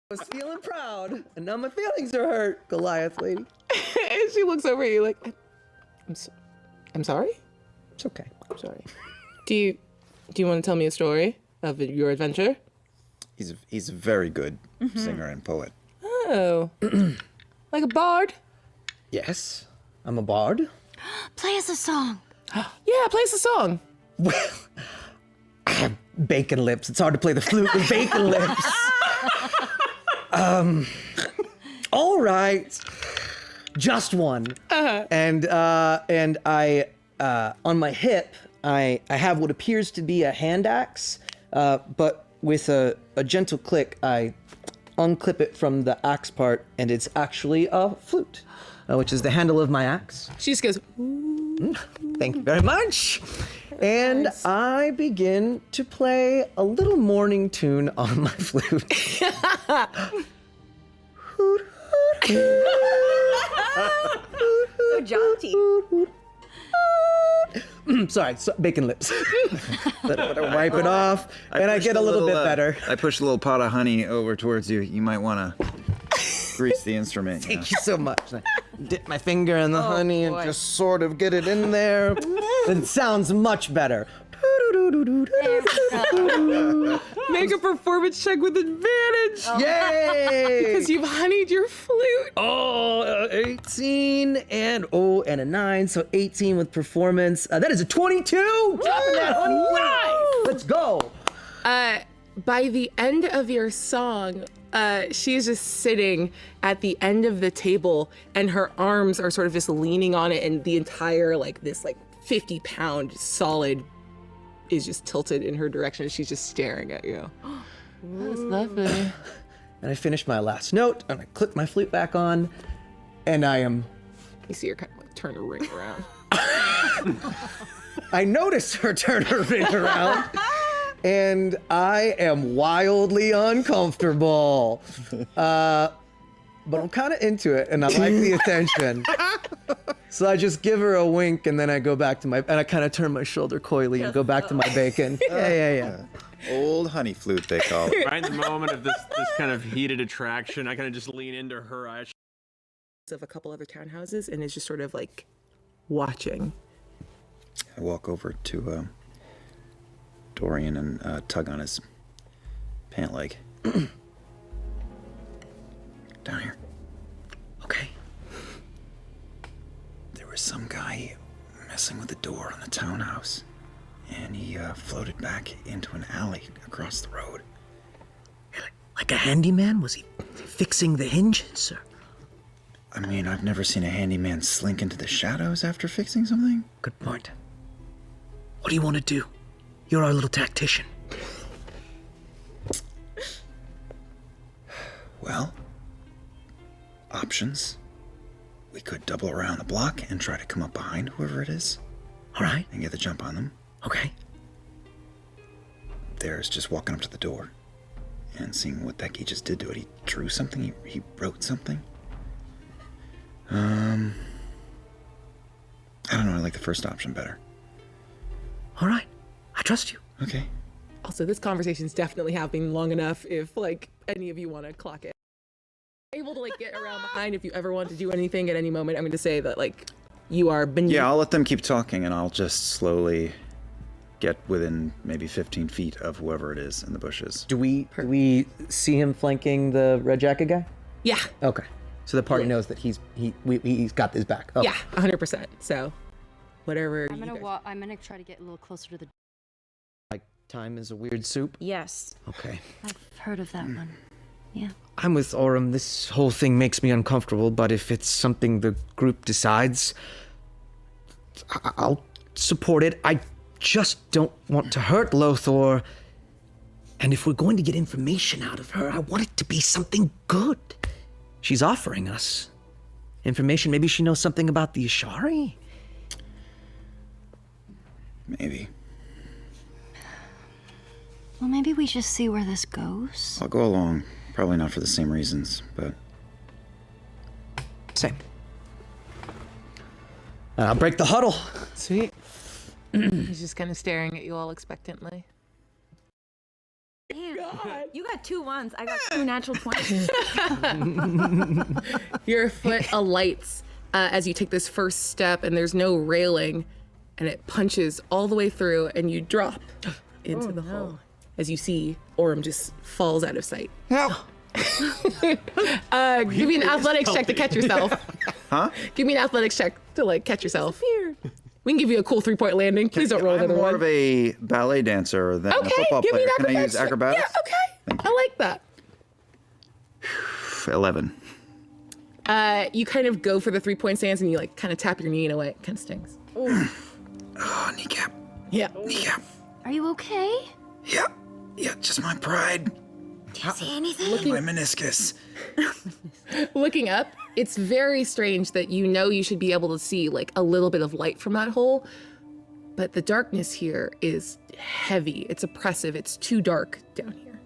I was feeling proud, and now my feelings are hurt, Goliath lady. And she looks over at you like, I'm sorry? It's okay. I'm sorry. Do you want to tell me a story of your adventure? He's a very good singer and poet. Oh. Like a bard? Yes, I'm a bard. Play us a song. Yeah, play us a song. Well, I have bacon lips. It's hard to play the flute with bacon lips. All right. Just one. And I, on my hip, I have what appears to be a hand axe, but with a gentle click, I unclip it from the axe part, and it's actually a flute, which is the handle of my axe. She just goes, Thank you very much. And nice. I begin to play a little morning tune on my flute. So jaunty. Sorry, bacon lips. But I wipe it off, and I get a little bit better. I push a little pot of honey over towards you. You might want to grease the instrument. Thank you so much. I dip my finger in the honey and just sort of get it in there. It sounds much better. make a performance check with advantage. Yay! Because you've honeyed your flute. 18 and a 9, so 18 with performance. That is a 22. Dropping that honey. Nice. Let's go. By the end of your song, she's just sitting at the end of the table, and her arms are sort of just leaning on it, and the entire this 50-pound solid is just tilted in her direction. She's just staring at you. That's lovely. And I finish my last note, and I clip my flute back on, and I am... You see her kind of turn her ring around. I notice her turn her ring around, and I am wildly uncomfortable. But I'm kind of into it, and I like the attention. So I just give her a wink, and then I go back to and I kind of turn my shoulder coyly and go back to my bacon. Yeah. Old honey flute, they call it. Right in the moment of this kind of heated attraction, I kind of just lean into her eyes. Of a couple other townhouses, and is just sort of watching. I walk over to Dorian and tug on his pant leg. Down here. Okay. There was some guy messing with the door on the townhouse, and he floated back into an alley across the road. Like a handyman? Was he fixing the hinges? Or? I mean, I've never seen a handyman slink into the shadows after fixing something. Good point. What do you want to do? You're our little tactician. Well, options. We could double around the block and try to come up behind whoever it is. All right. And get the jump on them. Okay. There's just walking up to the door and seeing what the heck he just did to it. He drew something. He wrote something. I don't know. I like the first option better. All right. I trust you. Okay. Also, this conversation's definitely happening long enough if, any of you want to clock it. Able to, get around behind if you ever want to do anything at any moment. I'm going to say that, you are beneath. Yeah, I'll let them keep talking, and I'll just slowly get within maybe 15 feet of whoever it is in the bushes. Do we see him flanking the red jacket guy? Yeah. Okay. So the party knows that he's got his back. Okay. Yeah, 100%. So, whatever. I'm gonna try to get a little closer to the. Time is a weird soup. Yes. Okay. I've heard of that one. Yeah. I'm with Orym. This whole thing makes me uncomfortable, but if it's something the group decides, I'll support it. I just don't want to hurt Lothor. And if we're going to get information out of her, I want it to be something good. She's offering us information. Maybe she knows something about the Ashari? Maybe. Well, maybe we just see where this goes. I'll go along. Probably not for the same reasons, but... Same. I'll break the huddle. Sweet. He's just kind of staring at you all expectantly. Damn. God. You got 2 1s. I got 2 natural 20s. Your foot alights as you take this first step, and there's no railing, and it punches all the way through, and you drop into the hole as you see Orym just falls out of sight. Help! Give me an athletics check to catch yourself. Huh? Give me an athletics check to like catch yourself. We can give you a cool 3-point landing. Please don't roll I'm another more one. of a ballet dancer than a Okay, football give me player. an Can I use acrobatics. acrobatics? Yeah, okay. I like that. 11. You kind of go for the 3-point stance and you like kind of tap your knee in a way. It kind of stings. Oh, kneecap. Yeah. Kneecap. Are you okay? Yeah. Yeah, just my pride. Do you see anything? My meniscus. Looking up, it's very strange that you know you should be able to see like a little bit of light from that hole, but the darkness here is heavy. It's oppressive. It's too dark down here.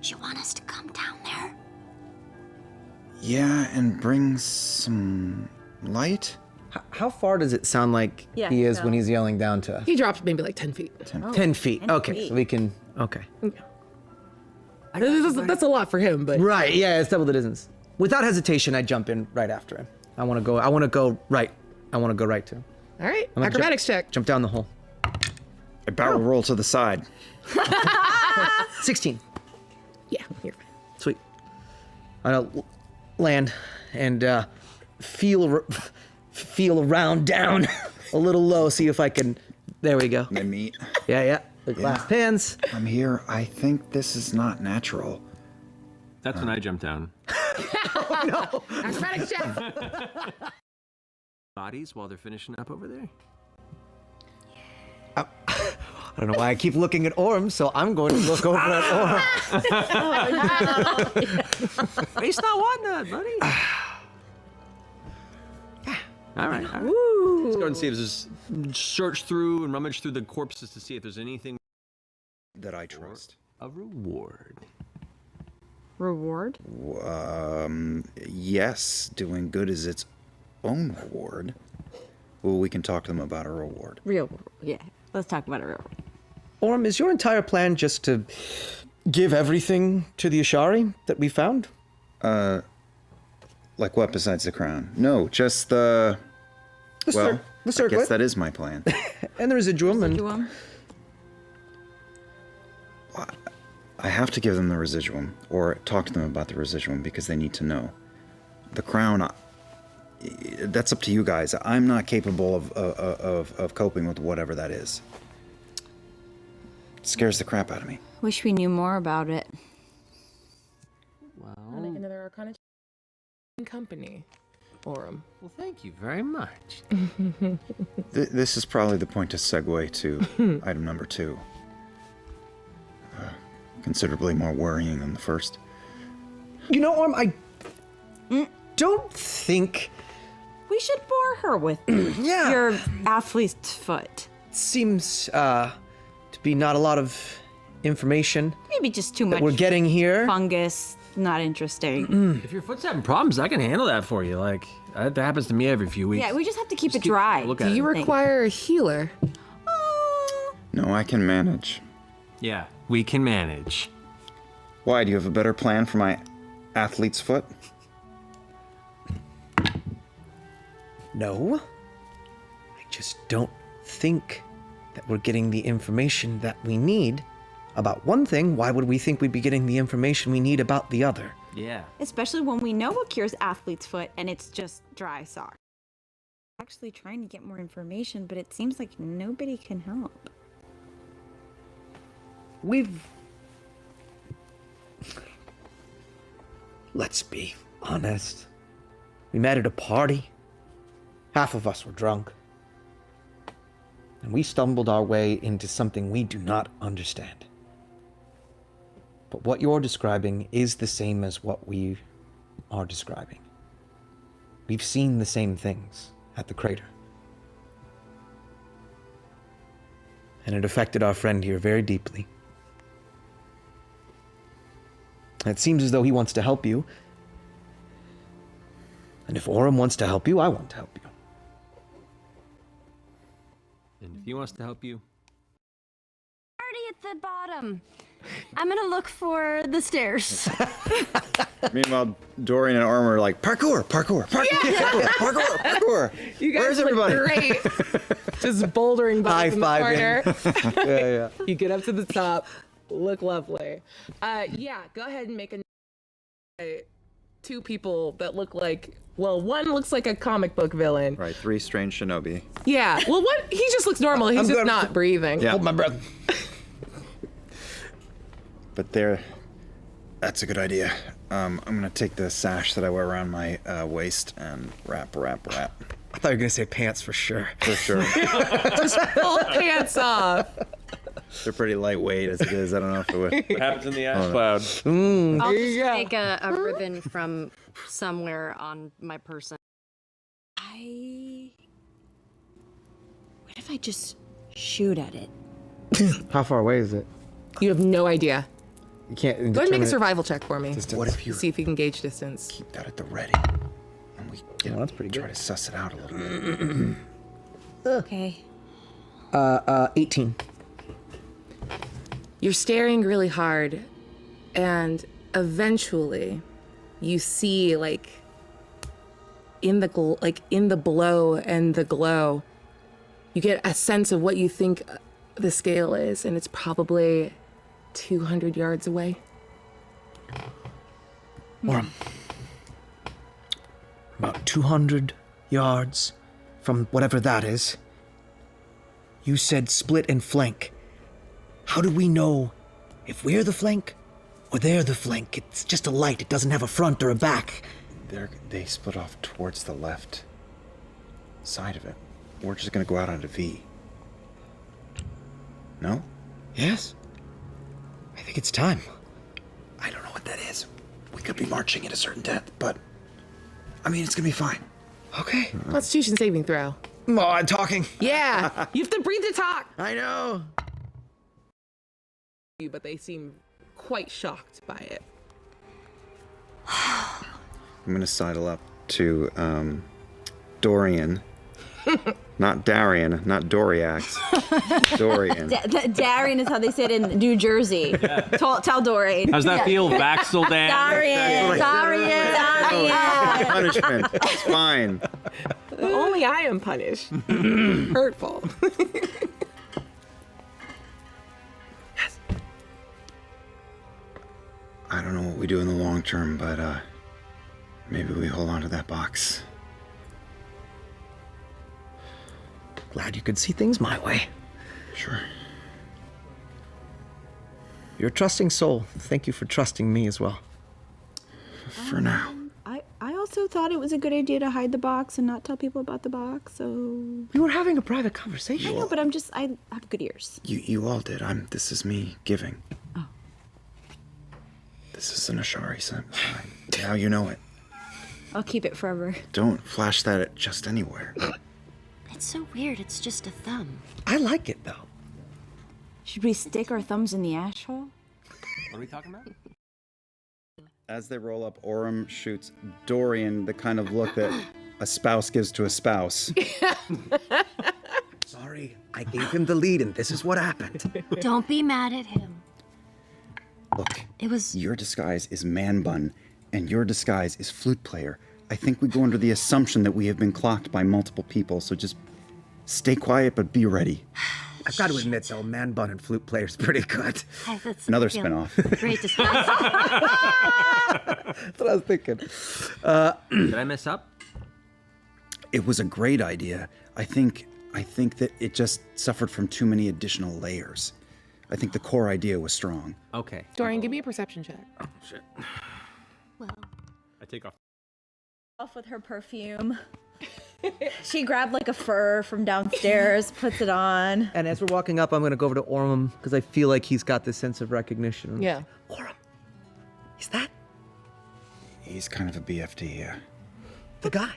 Do you want us to come down there? Yeah, and bring some light? How far does it sound like Yeah, he is so- when he's yelling down to He dropped maybe like 10 feet. 10 feet? 10 Okay, feet. so we can. Okay. That's a lot for him, but Right. Yeah, it's double the distance. Without hesitation, I jump in right after him. I want to go right. I want to go right to him. all right. I'm gonna Acrobatics check. Jump down the hole. I barrel roll to the side. 16. Yeah, you're fine. Sweet. I land and feel around down a little low. See if I can. There we go. My meat. Yeah. The glass pans. I'm here. I think this is not natural. That's when I jump down. Acrobatics check. Bodies while they're finishing up over there. I don't know why I keep looking at Orym, so I'm going to look over at Orym. He's not wanting that, buddy. All right. Let's go ahead and see if there's search through and rummage through the corpses to see if there's anything. That I trust. A reward. Reward? Yes, doing good is its own reward. Well, we can talk to them about a reward. Real. Yeah. Let's talk about it real. Orym, is your entire plan just to give everything to the Ashari that we found? Like what besides the crown? No, just the... The well, I circlet. guess that is my plan. And the residuum. And Residuum? I have to give them the residuum, or talk to them about the residuum, because they need to know. The crown, that's up to you guys. I'm not capable of coping with whatever that is. It scares the crap out of me. Wish we knew more about it. Another Arcana company. Orym. Well, thank you very much. This is probably the point to segue to item number 2. Considerably more worrying than the first. you know, Orym, I don't think. We should bore her with Yeah. your athlete's foot. Seems to be not a lot of information Maybe just too that much we're getting here. fungus. Not interesting. If your foot's having problems, I can handle that for you. Like, that happens to me every few weeks. Yeah, we just have to keep Just it dry. look Do at you it. require a healer? No, I can manage. Yeah, we can manage. Why, do you have a better plan for my athlete's foot? No. I just don't think that we're getting the information that we need about one thing. Why would we think we'd be getting the information we need about the other? Yeah. Especially when we know what cures athlete's foot and it's just dry sock. Actually trying to get more information, but it seems like nobody can help. Let's be honest. We met at a party. Half of us were drunk. And we stumbled our way into something we do not understand. But what you're describing is the same as what we are describing. We've seen the same things at the crater. And it affected our friend here very deeply. It seems as though he wants to help you. And if Orym wants to help you, I want to help you. If you want us to help you, Already at the bottom. I'm gonna look for the stairs. Meanwhile, Dorian and Orym are like, parkour, parkour, parkour, parkour, parkour, parkour. You guys Where's look everybody? great. Just bouldering by in the corner. Yeah. You get up to the top, look lovely. Yeah, go ahead and make two people that look like, well, one looks like a comic book villain. Right, 3 strange shinobi. Yeah, well, one, he just looks normal. He's just good. not breathing. Yeah. Hold my breath. But that's a good idea. I'm gonna take the sash that I wear around my waist and wrap. I thought you were gonna say pants for sure. For sure. Pull pants off. They're pretty lightweight as it is. I don't know if it would. what happens in the ash cloud? I'll just take a ribbon from somewhere on my person. What if I just shoot at it? How far away is it? You have no idea. You can't. Go ahead and make a survival check for me. What if you See if you can gauge distance. keep that at the ready? And we that's pretty try good. to suss it out a little bit. Okay. 18. You're staring really hard, and eventually, you see in the blow and the glow, you get a sense of what you think the scale is, and it's probably 200 yards away. Orym. About 200 yards from whatever that is. You said split and flank. How do we know if we're the flank or they're the flank? It's just a light. It doesn't have a front or a back. They split off towards the left side of it. We're just gonna go out on a V. No? Yes? I think it's time. I don't know what that is. We could be marching at a certain depth, but I mean, it's gonna be fine. Okay. Constitution saving throw. Oh, I'm talking. Yeah, you have to breathe to talk. I know. But they seem quite shocked by it. I'm gonna sidle up to Dorian. Not Darian, not Doriax. Dorian. Darian is how they say it in New Jersey. Tell Dorian. How's that feel, Baxel Dan? Darian. Punishment. It's fine. Only I am punished. Hurtful. I don't know what we do in the long term, but maybe we hold on to that box. Glad you could see things my way. Sure. You're a trusting soul. Thank you for trusting me as well. For now. I also thought it was a good idea to hide the box and not tell people about the box, so... We were having a private conversation. I know, but I have good ears. You all did. This is me giving. Oh. This is an Ashari sign. Now you know it. I'll keep it forever. Don't flash that at just anywhere. It's so weird. It's just a thumb. I like it, though. Should we stick our thumbs in the ash hole? What are we talking about? As they roll up, Orym shoots Dorian the kind of look that a spouse gives to a spouse. Sorry, I gave him the lead, and this is what happened. Don't be mad at him. Look, It was. your disguise is man bun, and your disguise is flute player. I think we go under the assumption that we have been clocked by multiple people, so just stay quiet, but be ready. I've got to admit, though, man bun and flute player's pretty good. That's Another yeah, spinoff. Great disguise. That's what I was thinking. Did I mess up? It was a great idea. I think that it just suffered from too many additional layers. I think the core idea was strong. Okay. Dorian, give me a perception check. Oh, shit. Well, I take off. Off with her perfume. She grabbed like a fur from downstairs, puts it on. And as we're walking up, I'm going to go over to Orym, because I feel like he's got this sense of recognition. Yeah. Orym, is that He's kind of a BFD, yeah. the guy?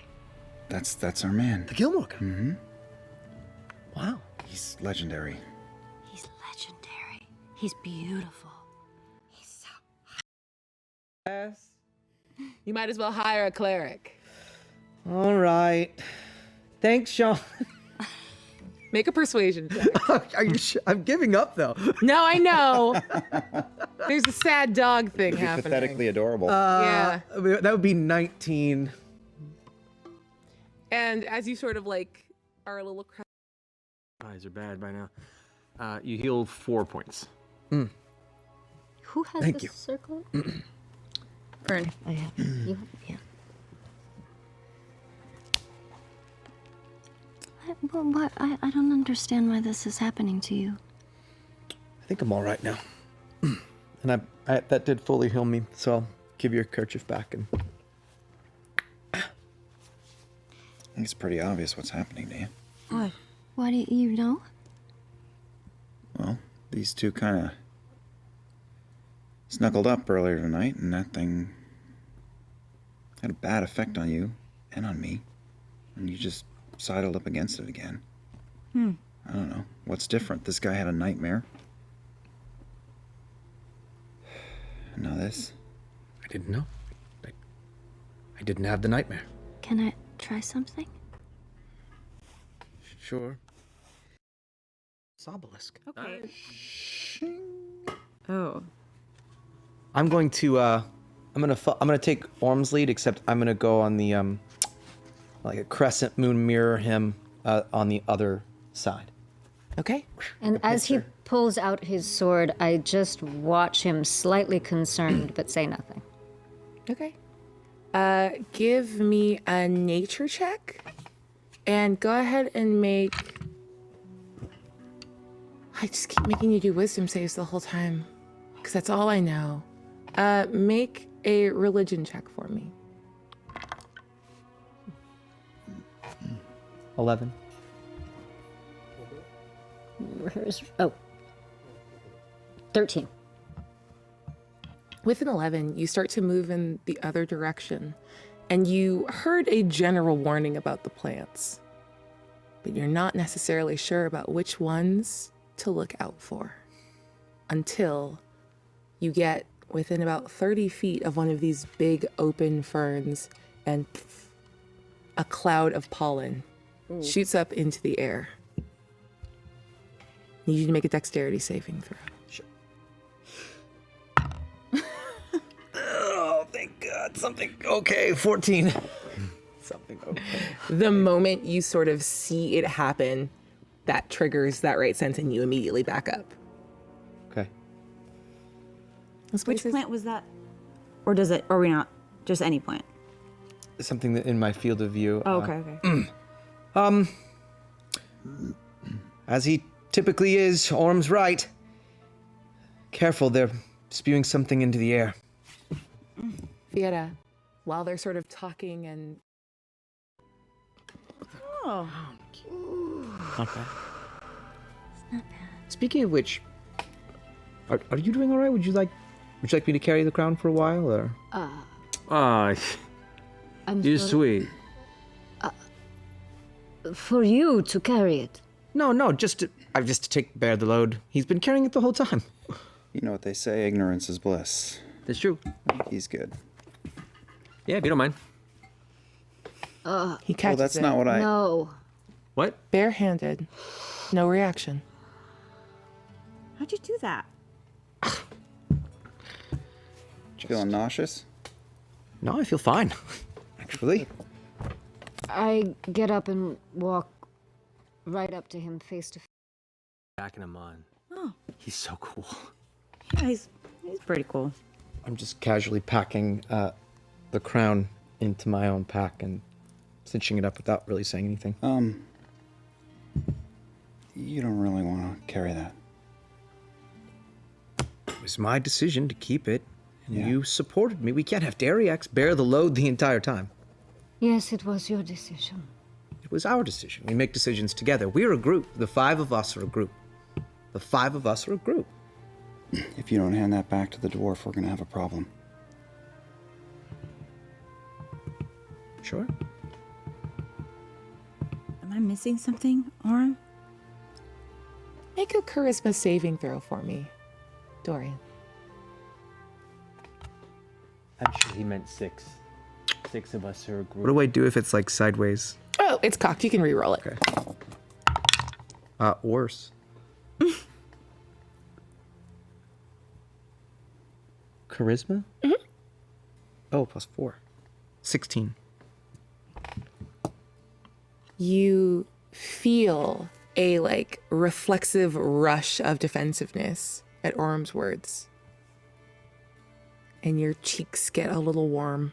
That's our man. The Gilmore guy? Mm-hmm. Wow. He's legendary. he's legendary. He's beautiful. He's so. You might as well hire a cleric. All right. Thanks, Sean. Make a persuasion check. Are you sure? I'm giving up though. No, I know. There's a sad dog thing happening. Pathetically adorable. Yeah. That would be 19. And as you sort of like are a little Eyes are bad by now. You heal 4 points. Who has Thank this you. circle? Fern. I have. You, yeah. I don't understand why this is happening to you. I think I'm all right now. And I that did fully heal me, so I'll give your kerchief back. And I think it's pretty obvious what's happening to you. What? Why do you know? Well, these two kind of snuggled up earlier tonight, and that thing had a bad effect on you and on me. And you just sidled up against it again. I don't know. What's different? This guy had a nightmare. And now this. I didn't know. I didn't have the nightmare. Can I try something? Sure. Obelisk. Okay. Oh. I'm going to I'm gonna take Orm's lead, except I'm gonna go on the like a crescent moon, mirror him on the other side. Okay. And as he pulls out his sword, I just watch him slightly concerned, but say nothing. Okay. Give me a nature check. And go ahead and make... I just keep making you do wisdom saves the whole time. Because that's all I know. Make a religion check for me. 11. Where's... Oh. 13. With an 11, you start to move in the other direction. And you heard a general warning about the plants. But you're not necessarily sure about which ones to look out for. Until you get within about 30 feet of one of these big open ferns and a cloud of pollen shoots up into the air. Need you to make a dexterity saving throw. Sure. Oh, thank God. Something. Okay, 14. Something okay. The moment you sort of see it happen, that triggers that right sense and you immediately back up. Okay. Which plant was that? Or does it, or are we not? Just any plant? Something that in my field of view. Oh, okay. As he typically is, Orm's right. Careful, they're spewing something into the air. Fiera, while they're sort of talking and... Oh. Not bad. Speaking of which, are you doing all right? Would you like me to carry the crown for a while, or? Ah, I'm you're sorry. sweet. For you to carry it. No, just to bear the load. He's been carrying it the whole time. You know what they say, ignorance is bliss. That's true. He's good. Yeah, if you don't mind. he catches Well, that's it. not what I... No. What? Barehanded. No reaction. How'd you do that? Feeling nauseous? No, I feel fine. Actually. I get up and walk right up to him face to face. Backing him on. Oh. He's so cool. Yeah, he's pretty cool. I'm just casually packing the crown into my own pack and cinching it up without really saying anything. You don't really want to carry that. It was my decision to keep it, and Yeah. you supported me. We can't have Dariax bear the load the entire time. Yes, it was your decision. It was our decision. We make decisions together. We're a group. The 5 of us are a group. The 5 of us are a group. If you don't hand that back to the dwarf, we're going to have a problem. Sure. Am I missing something, Orym? Make a charisma saving throw for me, Dorian. I'm sure he meant 6. 6 of us are a group. What do I do if it's like sideways? Oh, it's cocked. You can re-roll it. Okay. Worse. Charisma? Mm-hmm. Oh, +4. 16. You feel a like reflexive rush of defensiveness at Orym's words. And your cheeks get a little warm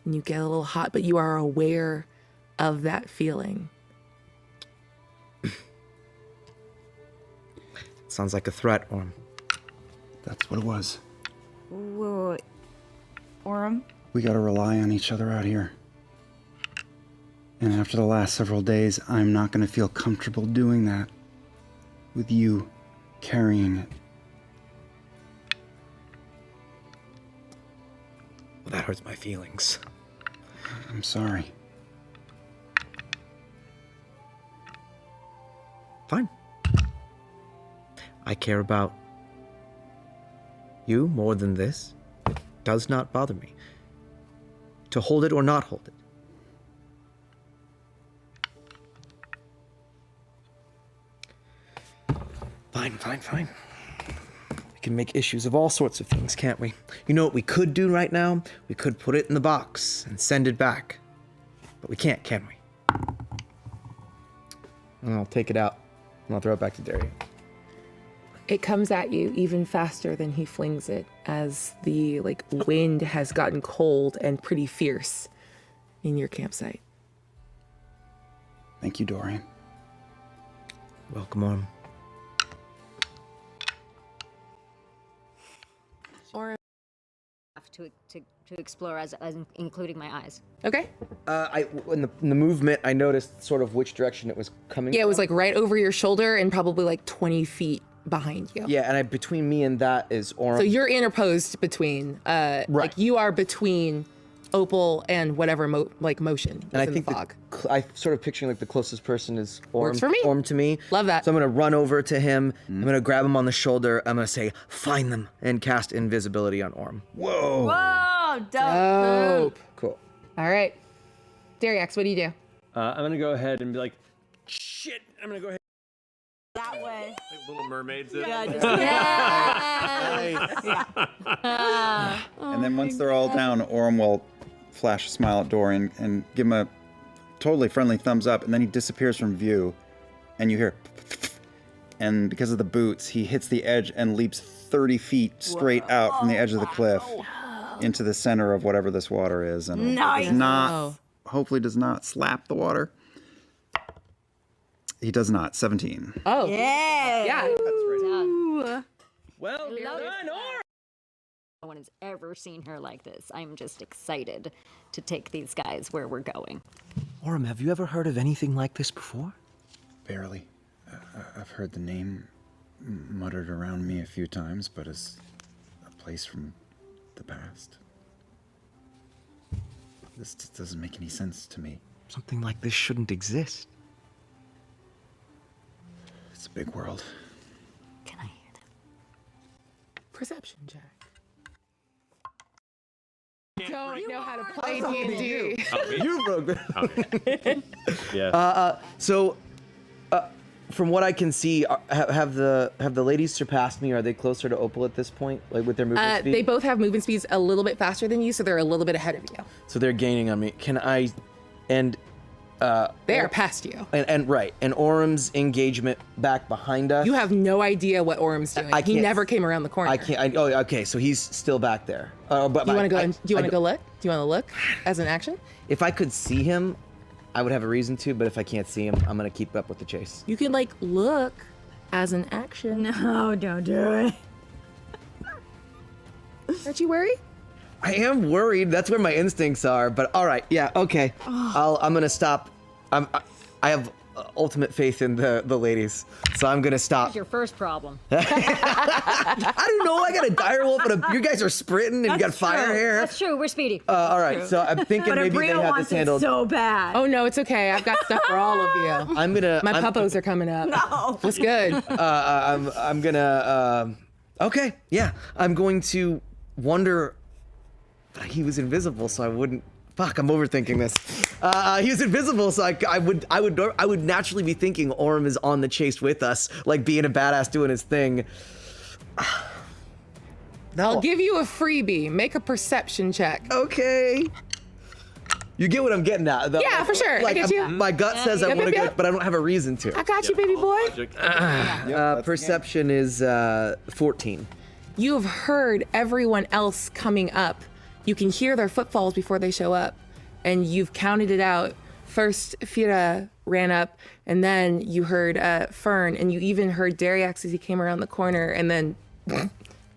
and you get a little hot, but you are aware of that feeling. Sounds like a threat, Orym. That's what it was. Wait. Orym? We gotta rely on each other out here. And after the last several days, I'm not gonna feel comfortable doing that with you carrying it. Well, that hurts my feelings. I'm sorry. Fine. I care about you more than this. It does not bother me. To hold it or not hold it. Fine. We can make issues of all sorts of things, can't we? You know what we could do right now? We could put it in the box and send it back. But we can't, can we? And I'll take it out and I'll throw it back to Darian. It comes at you even faster than he flings it as the like wind has gotten cold and pretty fierce in your campsite. Thank you, Dorian. Welcome, Orym. Orym. To explore as including my eyes. Okay. In the movement, I noticed sort of which direction it was coming. Yeah, it was like right over your shoulder and probably like 20 feet behind you. Yeah, and between me and that is Orym. So you're interposed between, Right. like you are between Opal and whatever motion and I in think the fog. I sort of picturing like the closest person is Orym. Works for me. Orym to me. Love that. So I'm gonna run over to him. I'm gonna grab him on the shoulder. I'm gonna say, "Find them," and cast invisibility on Orym. Whoa! Whoa, dope. Dope. Cool. All right. Dariax, what do you do? I'm gonna go ahead and be like, shit. I'm gonna go ahead. That way. Like Little Mermaids. Yeah, just, And then once they're all down, Orym will flash a smile at Dorian and give him a totally friendly thumbs up, and then he disappears from view, and you hear, and because of the boots, he hits the edge and leaps 30 feet straight out from the edge of the cliff into the center of whatever this water is, and Nice. hopefully does not slap the water. He does not. 17. Oh. Yeah. Yeah. Well, done, Orym. No one has ever seen her like this. I'm just excited to take these guys where we're going. Orym, have you ever heard of anything like this before? Barely. I've heard the name muttered around me a few times, but as a place from the past. This just doesn't make any sense to me. Something like this shouldn't exist. It's a big world. Can I hear them? Perception check. Don't know how to play D&D. You broke it. Okay. Yeah. So, from what I can see, have the ladies surpassed me? Are they closer to Opal at this point, like with their movement speed? They both have movement speeds a little bit faster than you, so they're a little bit ahead of you. So they're gaining on me. Can I, and They are past you. and Orym's engagement back behind us. You have no idea what Orym's doing. I He can't- never came around the corner. I can't. Okay. So he's still back there. But Do you want to go? Do you want to go? go look? Do you want to look as an action? If I could see him, I would have a reason to. But if I can't see him, I'm gonna keep up with the chase. You can like look as an action. No, don't do it. Aren't you worried? I am worried. That's where my instincts are. But all right, yeah, okay. I'm gonna stop. I have ultimate faith in the ladies, so I'm gonna stop. Your first problem. I don't know. I got a dire wolf, and you guys are sprinting, and you got fire hair. That's true. We're speedy. All right, so I'm thinking But maybe they Abria have wants this it handled. so bad. Oh no, it's okay. I've got stuff for all of you. I'm gonna. My puppos are coming up. No. What's good? I'm gonna. Okay, yeah. I'm going to wonder. He was invisible, so I wouldn't Fuck, I'm overthinking this. He was invisible, so I would naturally be thinking Orym is on the chase with us, like being a badass doing his thing. No. I'll give you a freebie. Make a perception check. Okay. You get what I'm getting at, though. Yeah, for sure. Like, I get you. My gut says I want to go, but I don't have a reason to. I got you, baby boy. Perception is 14. You have heard everyone else coming up. You can hear their footfalls before they show up, and you've counted it out. First, Fira ran up, and then you heard Fern, and you even heard Dariax as he came around the corner, and then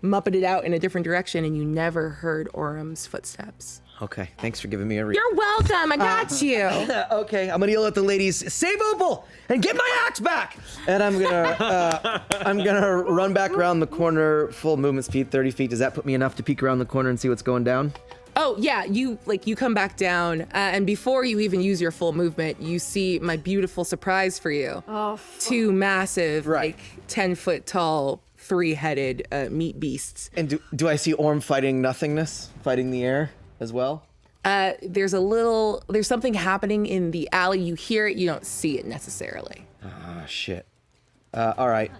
muppeted out in a different direction, and you never heard Orym's footsteps. Okay, thanks for giving me a read. You're welcome. I got you. Okay, I'm gonna yell at the ladies, save Opal and get my axe back. And I'm gonna run back around the corner, full movement speed, 30 feet. Does that put me enough to peek around the corner and see what's going down? Oh yeah, you come back down, and before you even use your full movement, you see my beautiful surprise for you. Oh, Two massive, like 10-foot tall, 3-headed meat beasts. And do I see Orym fighting nothingness, fighting the air as well? There's something happening in the alley. You hear it, you don't see it necessarily. Ah, shit. All right.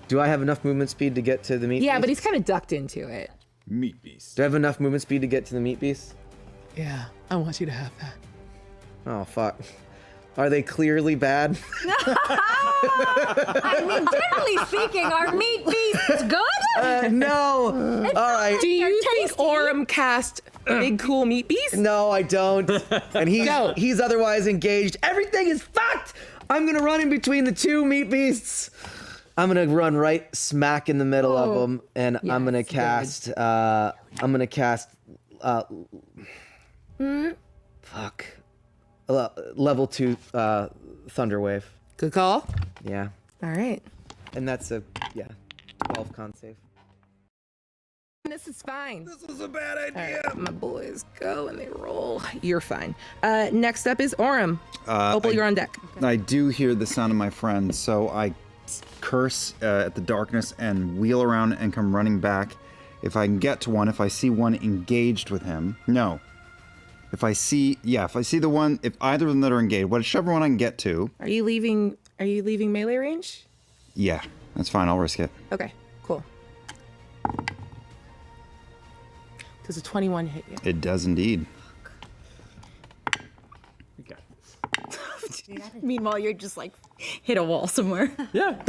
Do I have enough movement speed to get to the meat beast? Yeah, but he's kind of ducked into it. Meat beast. Do I have enough movement speed to get to the meat beast? Yeah, I want you to have that. Oh, fuck. Are they clearly bad? I mean, generally speaking, are meat beasts good? No. All right. Do you think Orym cast Big Cool Meat Beast? No, I don't. And he's otherwise engaged. Everything is fucked. I'm gonna run in between the two meat beasts. I'm gonna run right smack in the middle of them, and Yes, I'm gonna cast. I'm gonna cast. Fuck. Level 2 Thunder Wave. Good call. Yeah, All right. and that's a 12 con save. This is fine. This is a bad idea. All right, my boys go and they roll. You're fine. Next up is Orym. Opal, you're on deck. I do hear the sound of my friend, so I curse at the darkness and wheel around and come running back. If I can get to one, if I see one engaged with him. No. If I see the one, if either of them that are engaged, whichever one I can get to. Are you leaving melee range? Yeah, that's fine. I'll risk it. Okay, cool. Does a 21 hit you? It does indeed. Meanwhile, you're just like hit a wall somewhere. Yeah.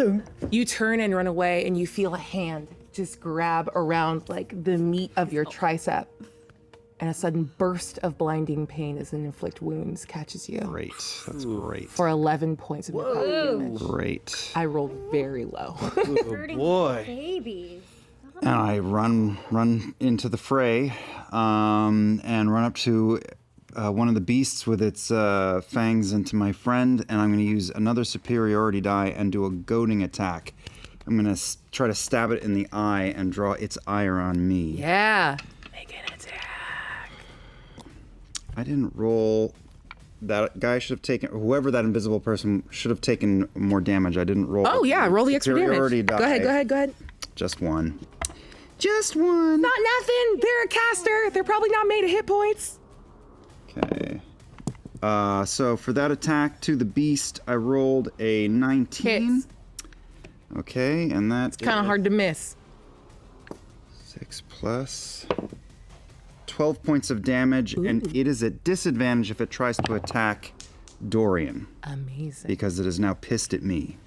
You turn and run away, and you feel a hand just grab around like the meat of your tricep, and a sudden burst of blinding pain as an inflict wounds catches you. Great. That's great. For 11 points of necrotic damage. Great. I rolled very low. Boy. Babies. And I run into the fray, and run up to one of the beasts with its fangs into my friend, and I'm going to use another superiority die and do a goading attack. I'm going to try to stab it in the eye and draw its ire on me. Yeah. Make an attack. I didn't roll. That guy should have taken, whoever that invisible person should have taken more damage. I didn't roll. Oh yeah, roll the extra superiority damage. die. Go ahead. Just one. Just one. Not nothing. They're a caster. They're probably not made of hit points. Okay. So for that attack to the beast, I rolled a 19. Hits. Okay, and that's Kind of hard to miss. 6 plus 12 points of damage, and it is at disadvantage if it tries to attack Dorian, Amazing. because it is now pissed at me.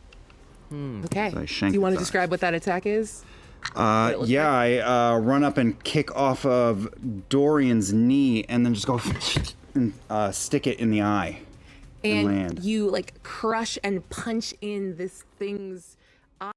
Okay. So I Do shanked you want to the thigh. describe what that attack is? Yeah, I run up and kick off of Dorian's knee, and then just go and stick it in the eye. And land. you like crush and punch in this thing's eye,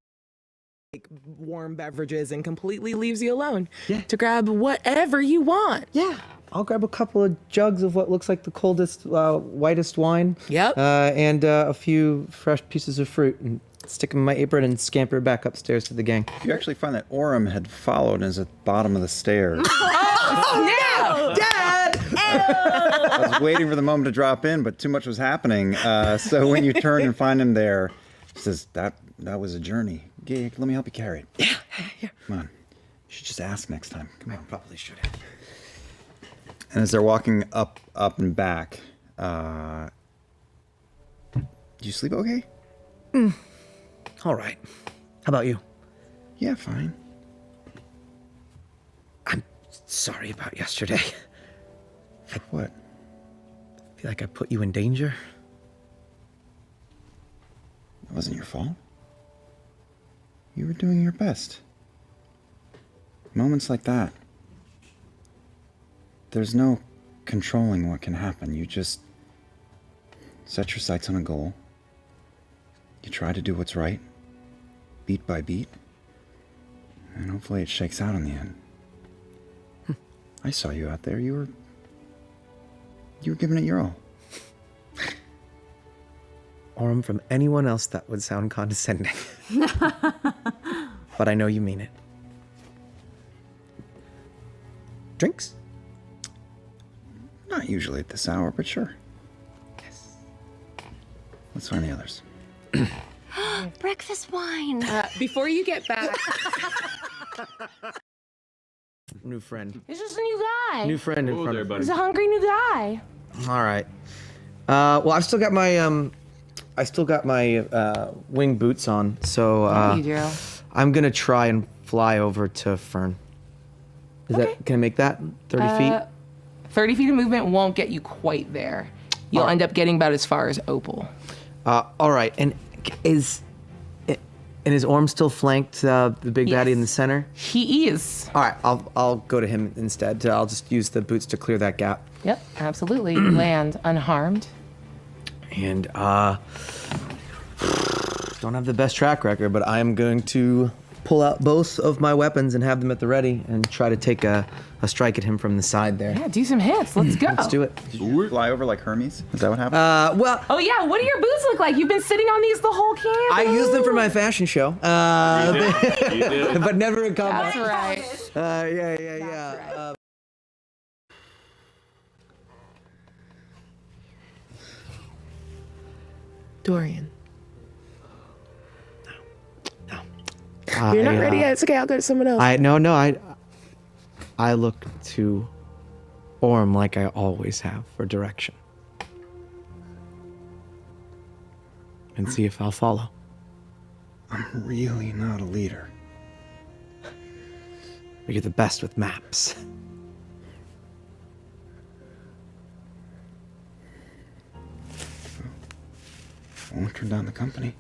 like warm beverages, and completely leaves you alone to grab whatever you want. Yeah. I'll grab a couple of jugs of what looks like the coldest, whitest wine. Yep. And a few fresh pieces of fruit, and stick them in my apron and scamper back upstairs to the gang. You actually find that Orym had followed and is at the bottom of the stairs. Oh, Dad! I was waiting for the moment to drop in, but too much was happening. So when you turn and find him there, he says, that was a journey. Yeah, let me help you carry it. Yeah. Come on. You should just ask next time. Come on. Probably should have. And as they're walking up and back, did you sleep okay? All right. How about you? Yeah, fine. I'm sorry about yesterday. Like what? I feel like I put you in danger. It wasn't your fault. You were doing your best. Moments like that, there's no controlling what can happen. You just set your sights on a goal. You try to do what's right, beat by beat, and hopefully it shakes out in the end. I saw you out there. You were giving it your all. Orym, from anyone else that would sound condescending. But I know you mean it. Drinks? Not usually at this hour, but sure. Yes. Let's find the others. Breakfast wine. Before you get back, New friend. It's just a new guy. New friend in front of buddy. He's a hungry new guy. All right. Well, I've still got my wing boots on, so You do. I'm gonna try and fly over to Fern. Can I make that 30 feet? 30 feet of movement won't get you quite there. You'll end up getting about as far as Opal. All right. And is Orym still flanked the big baddie in the center? He is. All right. I'll go to him instead. I'll just use the boots to clear that gap. Yep, absolutely. Land unharmed. And don't have the best track record, but I'm going to pull out both of my weapons and have them at the ready and try to take a strike at him from the side there. Yeah, do some hits. Let's go. Let's do it. Did you fly over like Hermes? Is that what happened? Well, Oh yeah, what do your boots look like? You've been sitting on these the whole camp. I used them for my fashion show, You did. but never in combat. That's right. Yeah. Dorian. You're not ready yet. It's okay. I'll go to someone else. I look to Orym like I always have for direction. And see if I'll follow. I'm really not a leader. But you're the best with maps. I won't turn down the company.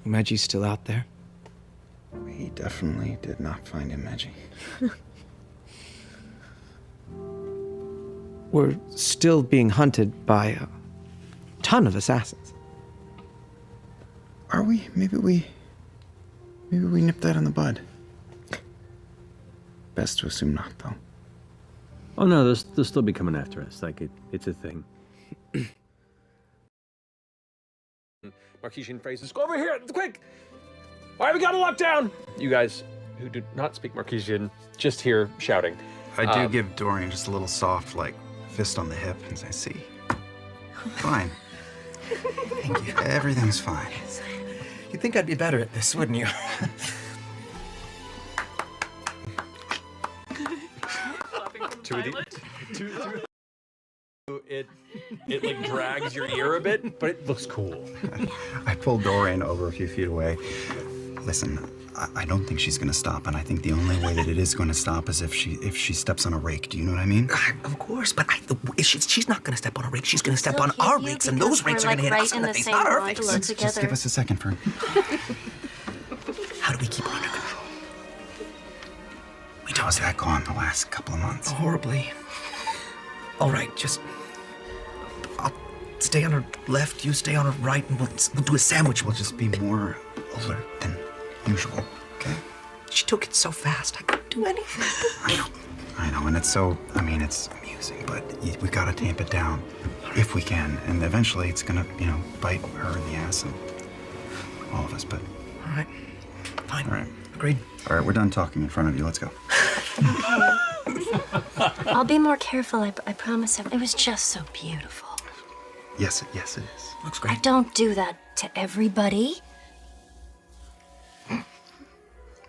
Meji's still out there. We definitely did not find him, Meji. We're still being hunted by a ton of assassins. Are we? Maybe we nipped that in the bud. Best to assume not, though. Oh no, they'll still be coming after us. Like it's a thing. Marquesian phrases. Go over here, quick! All right, we got a lockdown. You guys who do not speak Marquesian, just hear shouting. I do give Dorian just a little soft, like, fist on the hip and say, see? Fine. Thank you. Everything's fine. You'd think I'd be better at this, wouldn't you? It like drags your ear a bit, but it looks cool. I pulled Dorian over a few feet away. Listen, I don't think she's gonna stop, and I think the only way that it is gonna stop is if she steps on a rake. Do you know what I mean? Of course, but she's not going to step on a rake. She's going to step on our rakes, and those rakes are going to hit us in the face, not her face. Just give us a second, Fern. How do we keep her under control? How's that gone the last couple of months? Horribly. All right, I'll stay on her left, you stay on her right, and we'll do a sandwich. We'll just be more alert than usual, okay? She took it so fast, I couldn't do anything. I know, and it's amusing, but we gotta tamp it down if we can, and eventually it's gonna, bite her in the ass and all of us, but... All right, fine. All right. Agreed. All right, we're done talking in front of you. Let's go. I'll be more careful, I promise. It was just so beautiful. Yes, it is. Looks I great. don't do that to everybody. I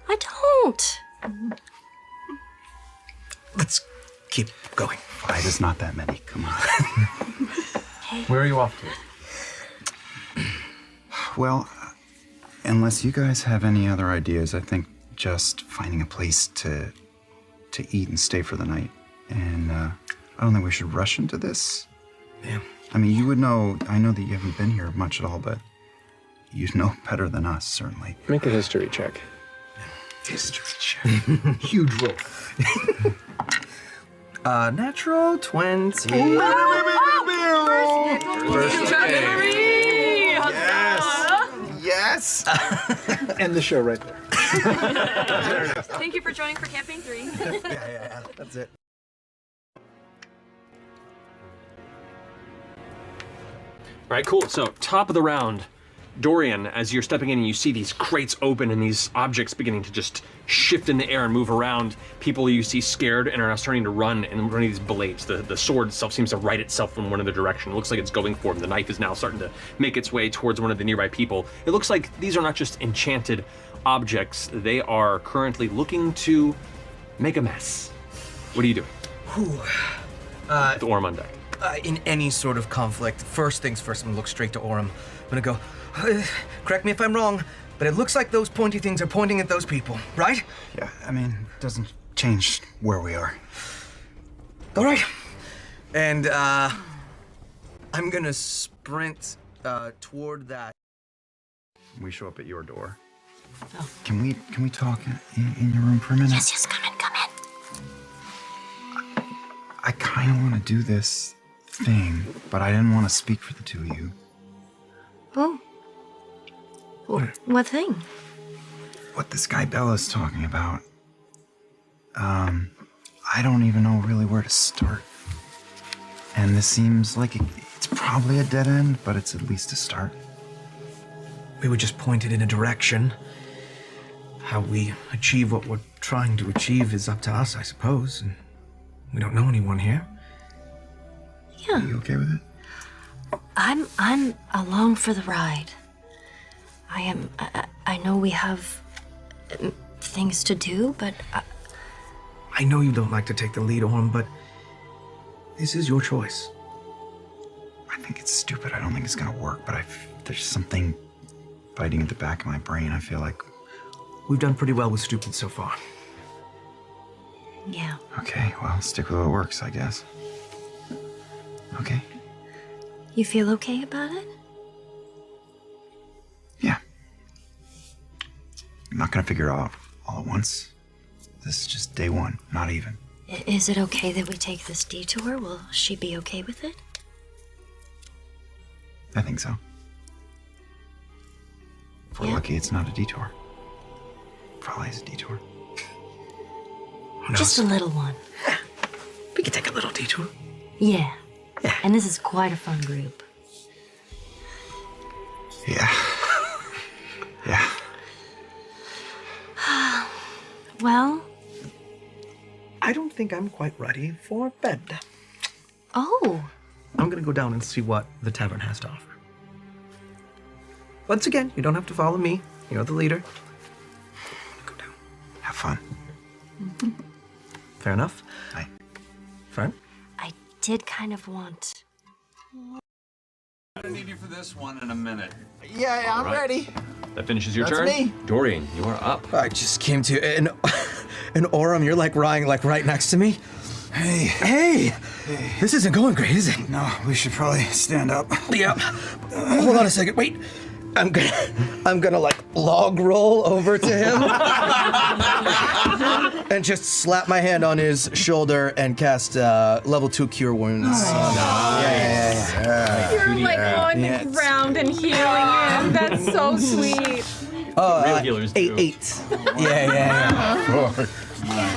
don't. let's keep going. 5 is not that many. Come on. Where are you off to? Well, unless you guys have any other ideas, I think just finding a place to eat and stay for the night. And I don't think we should rush into this. Yeah. I mean, you would know. I know that you haven't been here much at all, but you'd know better than us, certainly. Make a history check. History check. Huge roll. Natural 20. Yes. End the show right there. Thank you for joining for Campaign 3. Yeah. That's it. All right, cool. So, top of the round, Dorian, as you're stepping in and you see these crates open and these objects beginning to just shift in the air and move around, people you see scared and are now starting to run and running these blades. The sword itself seems to right itself in one other direction. It looks like it's going for them. The knife is now starting to make its way towards one of the nearby people. It looks like these are not just enchanted objects. They are currently looking to make a mess. What are you doing? With Orym on deck. In any sort of conflict, first things first, I'm gonna look straight to Orym. I'm gonna go, correct me if I'm wrong, but it looks like those pointy things are pointing at those people, right? Yeah, I mean, it doesn't change where we are. All right. And I'm gonna sprint toward that. We show up at your door. Oh. Can we talk in your room for a minute? Yes, come in. I kind of want to do this thing, but I didn't want to speak for the two of you. Oh. What thing? What this guy Bella's talking about. I don't even know really where to start. And this seems like it's probably a dead end, but it's at least a start. We were just pointed in a direction. How we achieve what we're trying to achieve is up to us, I suppose. And we don't know anyone here. Yeah. Are you okay with it? I'm along for the ride. I am. I know we have things to do, but I know you don't like to take the lead, Orym, but this is your choice. I think it's stupid. I don't think it's gonna work, but there's something biting at the back of my brain. I feel like we've done pretty well with stupid so far. Yeah. Okay, well, stick with what works, I guess. Okay? You feel okay about it? Yeah. I'm not gonna figure it out all at once. This is just day one, not even. Is it okay that we take this detour? Will she be okay with it? I think so. If we're lucky, it's not a detour. Probably is a detour. Just a little one. We could take a little detour. Yeah. And this is quite a fun group. Yeah. Yeah. Well, I don't think I'm quite ready for bed. oh, I'm gonna go down and see what the tavern has to offer. Once again, you don't have to follow me. You're the leader. Go down. Have fun. Fair enough. Bye. Fern? I did kind of want... I need you for this one in a minute. Yeah, I'm ready. That finishes your That's turn. me. Dorian, you are up. I just came to and Orym, you're like lying like right next to me. Hey. This isn't going great, is it? No, we should probably stand up. Yeah. Hold on a second. Wait. I'm gonna like log roll over to him and just slap my hand on his shoulder and cast level 2 cure wounds. Yeah. You're like on the ground and healing him. That's so sweet. Real healers do. 8. Yeah.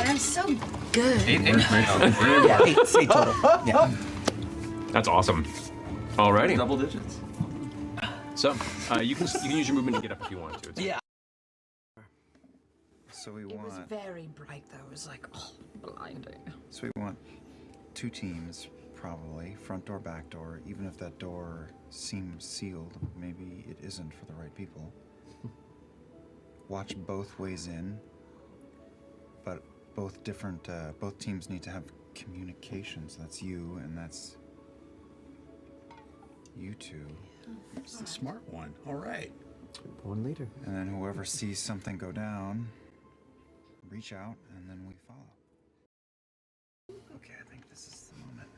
I'm so good. 8. Yeah, 8 total. Yeah. That's awesome. Alrighty. Double digits. So, you can use your movement to get up if you want to. Yeah. So we It was want. very bright though. It was like, oh, blinding. So we want 2 teams, probably front door, back door. Even if that door seems sealed, maybe it isn't for the right people. Watch both ways in, but both different, both teams need to have communications. That's you, and that's you two. It's the smart one. All right. One leader. And then whoever sees something go down, reach out, and then we follow. Okay, I think this is the moment.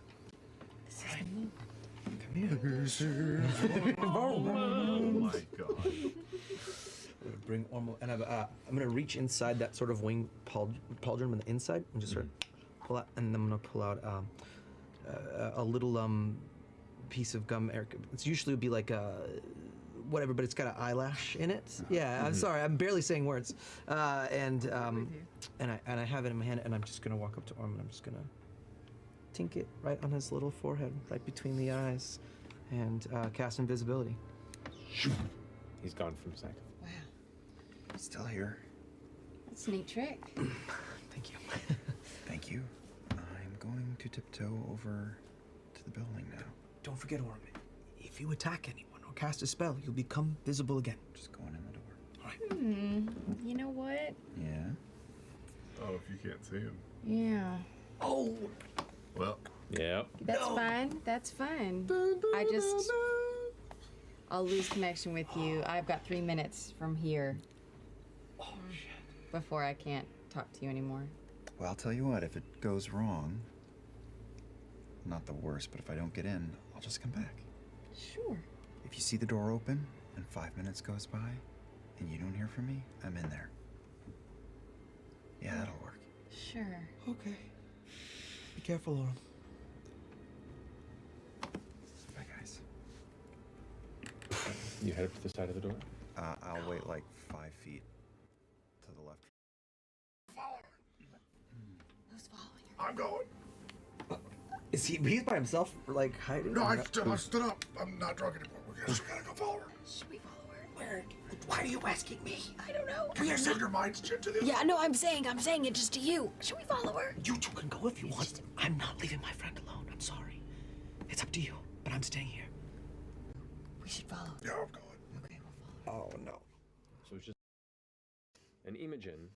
This is the moment. Oh my god. I'm gonna bring Orym, and I'm gonna reach inside that sort of wing pauldron on the inside and just sort of pull out, and then I'm gonna pull out a little piece of gum. It's usually would be like whatever, but it's got an eyelash in it. Yeah, I'm sorry, I'm barely saying words. And I have it in my hand, and I'm just gonna walk up to Orym, and I'm just gonna tink it right on his little forehead, right between the eyes, and cast invisibility. He's gone from sight. Wow. Still here. That's a neat trick. Thank you. Thank you. I'm going to tiptoe over to the building now. Don't forget, Orym, if you attack anyone or cast a spell, you'll become visible again. Just going in the door. All right. You know what? Yeah. Oh, if you can't see him. Yeah. Oh. Well. Yeah. That's fine. That's fine. I'll lose connection with you. I've got 3 minutes from here. Oh, shit. Before I can't talk to you anymore. Well, I'll tell you what, if it goes wrong, not the worst, but if I don't get in, I'll just come back. Sure. If you see the door open and 5 minutes goes by and you don't hear from me, I'm in there. Yeah, that'll work. Sure. Okay. Be careful, Orym. Bye, guys. You head up to the side of the door? I'll wait like 5 feet to the left. Who's following her? I'm going. He's by himself, like hiding? No, I stood up. I'm not drunk anymore. We gotta go follow her. Should we follow her? Where? Why are you asking me? I don't know. Can you send your minds to this? Yeah, no, I'm saying it just to you. Should we follow her? You two can go if you want. I'm not leaving my friend alone. I'm sorry. It's up to you, but I'm staying here. We should follow her. Yeah, I'm going. Okay, we'll follow her. Oh, no. So it's just an Imogen.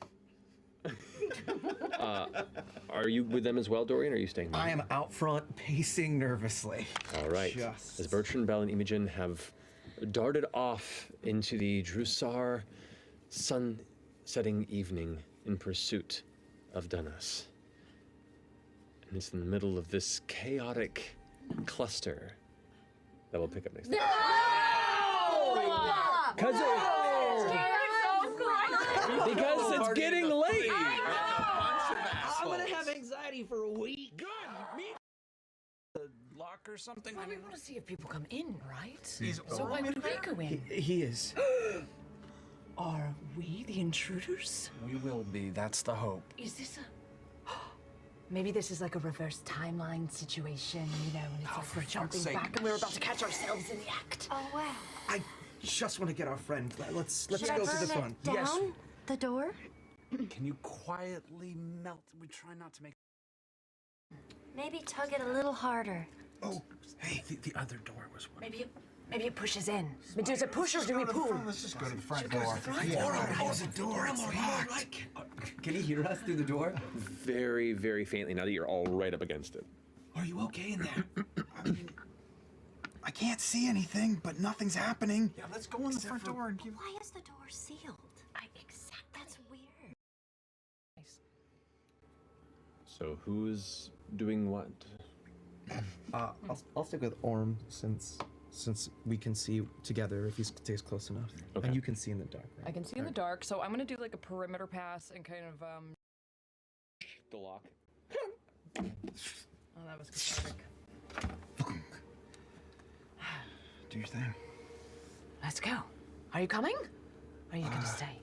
Are you with them as well, Dorian, or are you staying there? I am out front, pacing nervously. All right. As Bertrand, Bell, and Imogen have darted off into the Drusar sun-setting evening in pursuit of Danas. And it's in the middle of this chaotic cluster that we'll pick up next time. Because it's getting late. I'm gonna have anxiety for a week. Good. Me. The lock or something. Well, we want to see if people come in, right? So why would we go in? He is. Are we the intruders? We will be. That's the hope. Is this a... Maybe this is like a reverse timeline situation, you know, and it's like we're jumping back and we're about to catch ourselves in the act. Oh, wow. I just want to get our friend. Let's Should go I to burn the fun. it down the door? Can you quietly melt? We try not to make. Maybe tug it a little harder. Oh, hey, the other door was what? Maybe it pushes in. I mean, does it push or do we pull? Let's just go to the front door. Close the door. It's locked. Can he hear us through the door? Very, very faintly now that you're all right up against it. Are you okay in there? I can't see anything, but nothing's happening. Yeah, let's go in the front door and keep. Why is the door sealed? That's weird. So who's doing what? I'll stick with Orym since we can see together if he stays close enough. Okay. And you can see in the dark, right? I can see in the dark, so I'm gonna do like a perimeter pass and kind of The lock. Oh, that was cathartic. Do your thing. Let's go. Are you coming? Or are you gonna stay?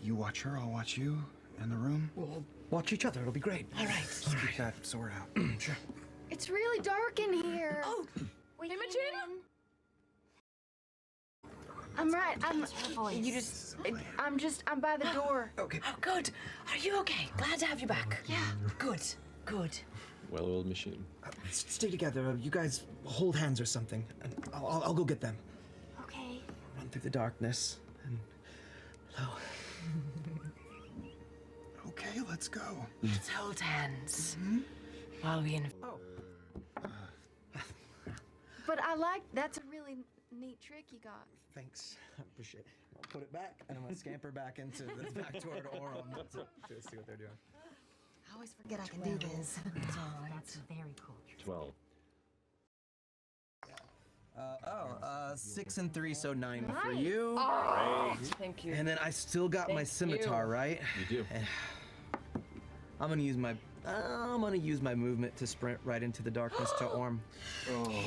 You watch her, I'll watch you in the room. We'll watch each other. It'll be great. All right. Just keep that sword out. Sure. It's really dark in here. Oh, Imogen? I'm right. I'm by the door. Okay. Oh, good. Are you okay? Glad to have you back. Yeah. Good. Good. Well-oiled machine. Stay together. You guys hold hands or something. And I'll go get them. Okay. Run through the darkness. And hello. Okay. Okay, let's go. Let's hold hands while we. But I like, that's a really neat trick you got. Thanks. I appreciate it. I'll put it back, and I'm gonna scamper back into back toward Orym to see what they're doing. I always forget I can do this. That's very cool. 12. 6 and 3, so 9 for Nice. you. Oh, thank you. And then I still got my Thank scimitar, you. right? You do. I'm gonna use my movement to sprint right into the darkness to Orym.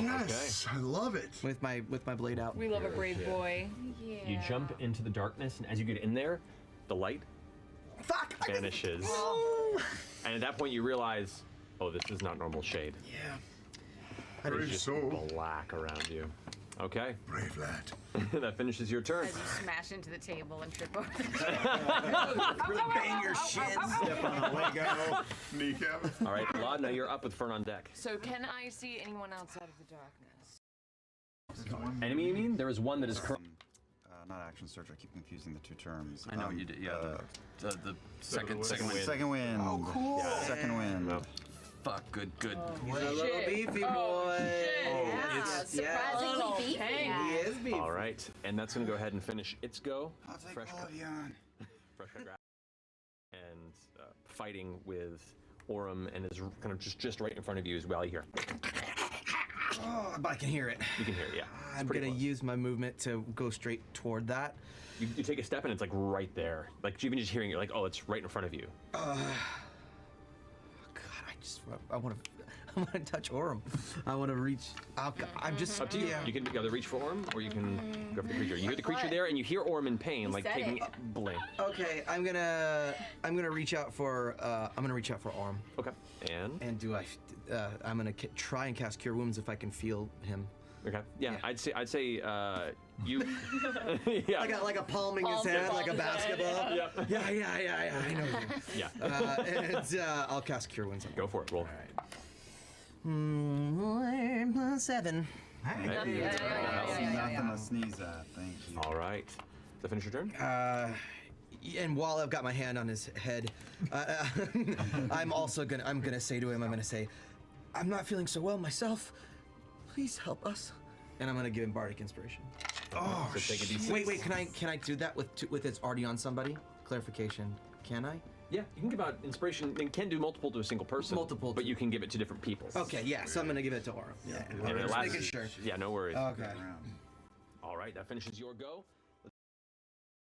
Yes, I love it. With my blade out. We love a brave boy. Yeah. You jump into the darkness, and as you get in there, the light vanishes. And at that point, you realize, oh, this is not normal shade. Yeah. There's just black around you. Okay. Brave lad. That finishes your turn. As you smash into the table and trip over. Bang your shins. Step on a Lego. Kneecap. All right, Laudna, you're up with Fern on deck. So can I see anyone outside of the darkness? Enemy, you mean? There is one that is Not action search. I keep confusing the two terms. I know what you did. Yeah, the second wind. Second wind. Oh, cool. Yeah, second wind. Fuck. Good. He's a little beefy boy. Yeah, surprisingly beefy. He is beefy. All right, and that's going to go ahead and finish its go. I'll take Fresh all cut. of you on. Fresh cut grab. And fighting with Orym, and is kind of just right in front of you as well. You hear. Oh, but I can hear it. You can hear it, yeah. I'm gonna use my movement to go straight toward that. You take a step and it's like right there. Like even just hearing it, like, oh, it's right in front of you. God, I want to touch Orym. I want to reach. I'm just up to you. Yeah. You can either reach for Orym or you can go for the creature. You hear the creature there, and you hear Orym in pain, like taking blame. Okay, I'm gonna reach out for Orym. Okay. And do I? I'm gonna try and cast Cure Wounds if I can feel him. Okay. Yeah, I'd say you. Yeah. Like a palming his hand, like a basketball. Yep. Yeah. I know you. Yeah. And I'll cast Cure Wounds. Go for it. Roll. All right. 7. Hey, nothing to sneeze at. Thank you. All right. Does that finish your turn? And while I've got my hand on his head, I'm gonna say to him, I'm not feeling so well myself. Please help us. And I'm gonna give him Bardic Inspiration. Oh, so take a D6. Wait, can I do that with it's already on somebody? Clarification. Can I? Yeah, you can give out inspiration. It can do multiple to a single person. But you can give it to different people. Okay, yeah, so I'm gonna give it to Orym. Yeah, And it just lasts- making sure. Yeah, no worries. Okay. All right, that finishes your go.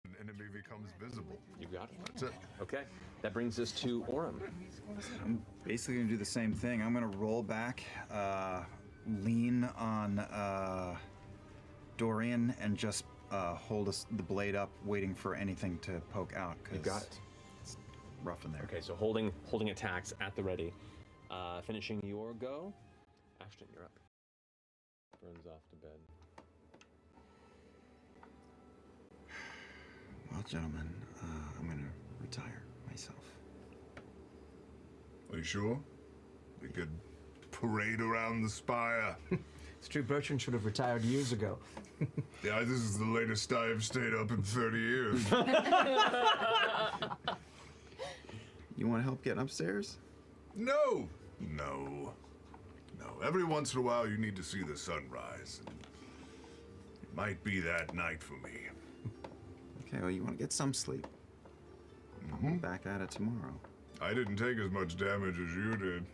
An enemy becomes visible. You got it. That's it. Okay, that brings us to Orym. I'm basically gonna do the same thing. I'm gonna roll back, lean on Dorian, and just hold the blade up, waiting for anything to poke out. You got it. It's rough in there. Okay, so holding attacks at the ready. Finishing your go. Ashton, you're up. Burns off to bed. Well, gentlemen, I'm gonna retire myself. Are you sure? We could parade around the spire. It's true, Bertrand should have retired years ago. Yeah, this is the latest I've stayed up in 30 years. You want help getting upstairs? No. Every once in a while, you need to see the sunrise. It might be that night for me. Okay, well, you want to get some sleep. I'll be back at it tomorrow. I didn't take as much damage as you did.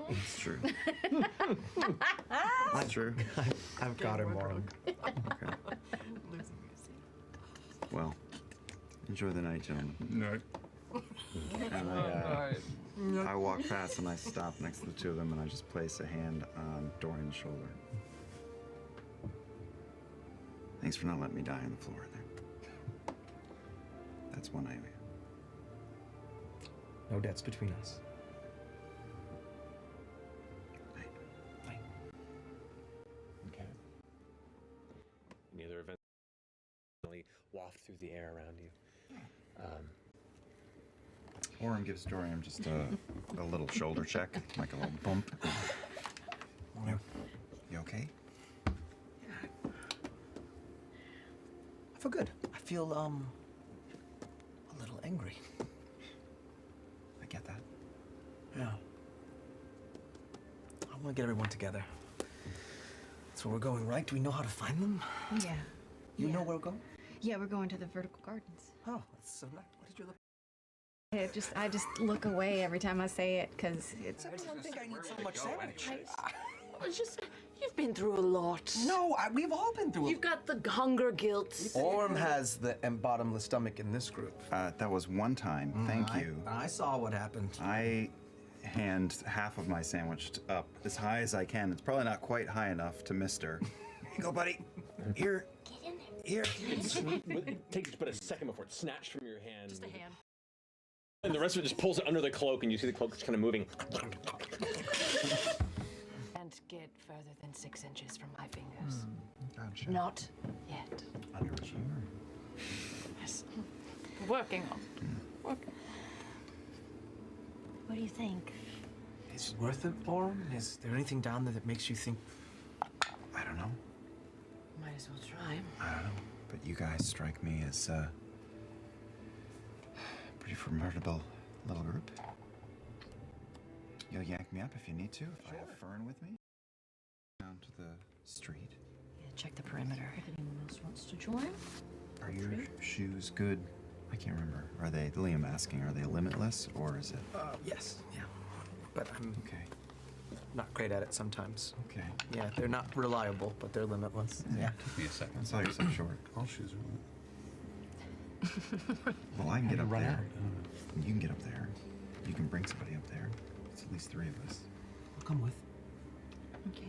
It's true. That's true. I've got him, Orym. Okay. Well, enjoy the night, gentlemen. Night. And I walk past and I stop next to the two of them and I just place a hand on Dorian's shoulder. Thanks for not letting me die on the floor there. That's one I owe you. No debts between us. Okay. Any other events waft through the air around you? Orym gives Dorym just a little shoulder check, like a little bump. You okay? I feel good. I feel a little angry. Yeah. I want to get everyone together. That's where we're going, right? Do we know how to find them? Yeah. You know where we're going? Yeah, we're going to the vertical gardens. Oh, that's so nice. What did you look? I just look away every time I say it because it's. Everyone think I need so much sandwich. It's just, you've been through a lot. No, we've all been through it. You've got the hunger guilt. Orym has the bottomless stomach in this group. That was one time. Thank you. I saw what happened. I hand half of my sandwich up as high as I can. It's probably not quite high enough to Mister. Here you go, buddy. Here. Get in there. Here. It takes but a second before it's snatched from your hand. Just a hand. And the rest of it just pulls it under the cloak, and you see the cloak just kind of moving. And get further than 6 inches from my fingers. Gotcha. Not yet. Underachiever. Yes. Working on. Working. What do you think? Is it worth it, Orym? Is there anything down there that makes you think? I don't know. Might as well try. I don't know. But you guys strike me as pretty formidable little group. You'll yank me up if you need to. If I have Fern with me. Down to the street. Yeah, check the perimeter. If anyone else wants to join. Are your shoes good? I can't remember. Are they, Liam asking, are they limitless or is it? Yes, yeah. But I'm Okay. not great at it sometimes. Okay. Yeah, they're not reliable, but they're limitless. Yeah. Took me a second. I saw you're so short. All shoes are Well, I can get up run there. out. You can get up there. You can bring somebody up there. It's at least 3 of us. I'll come with. Okay.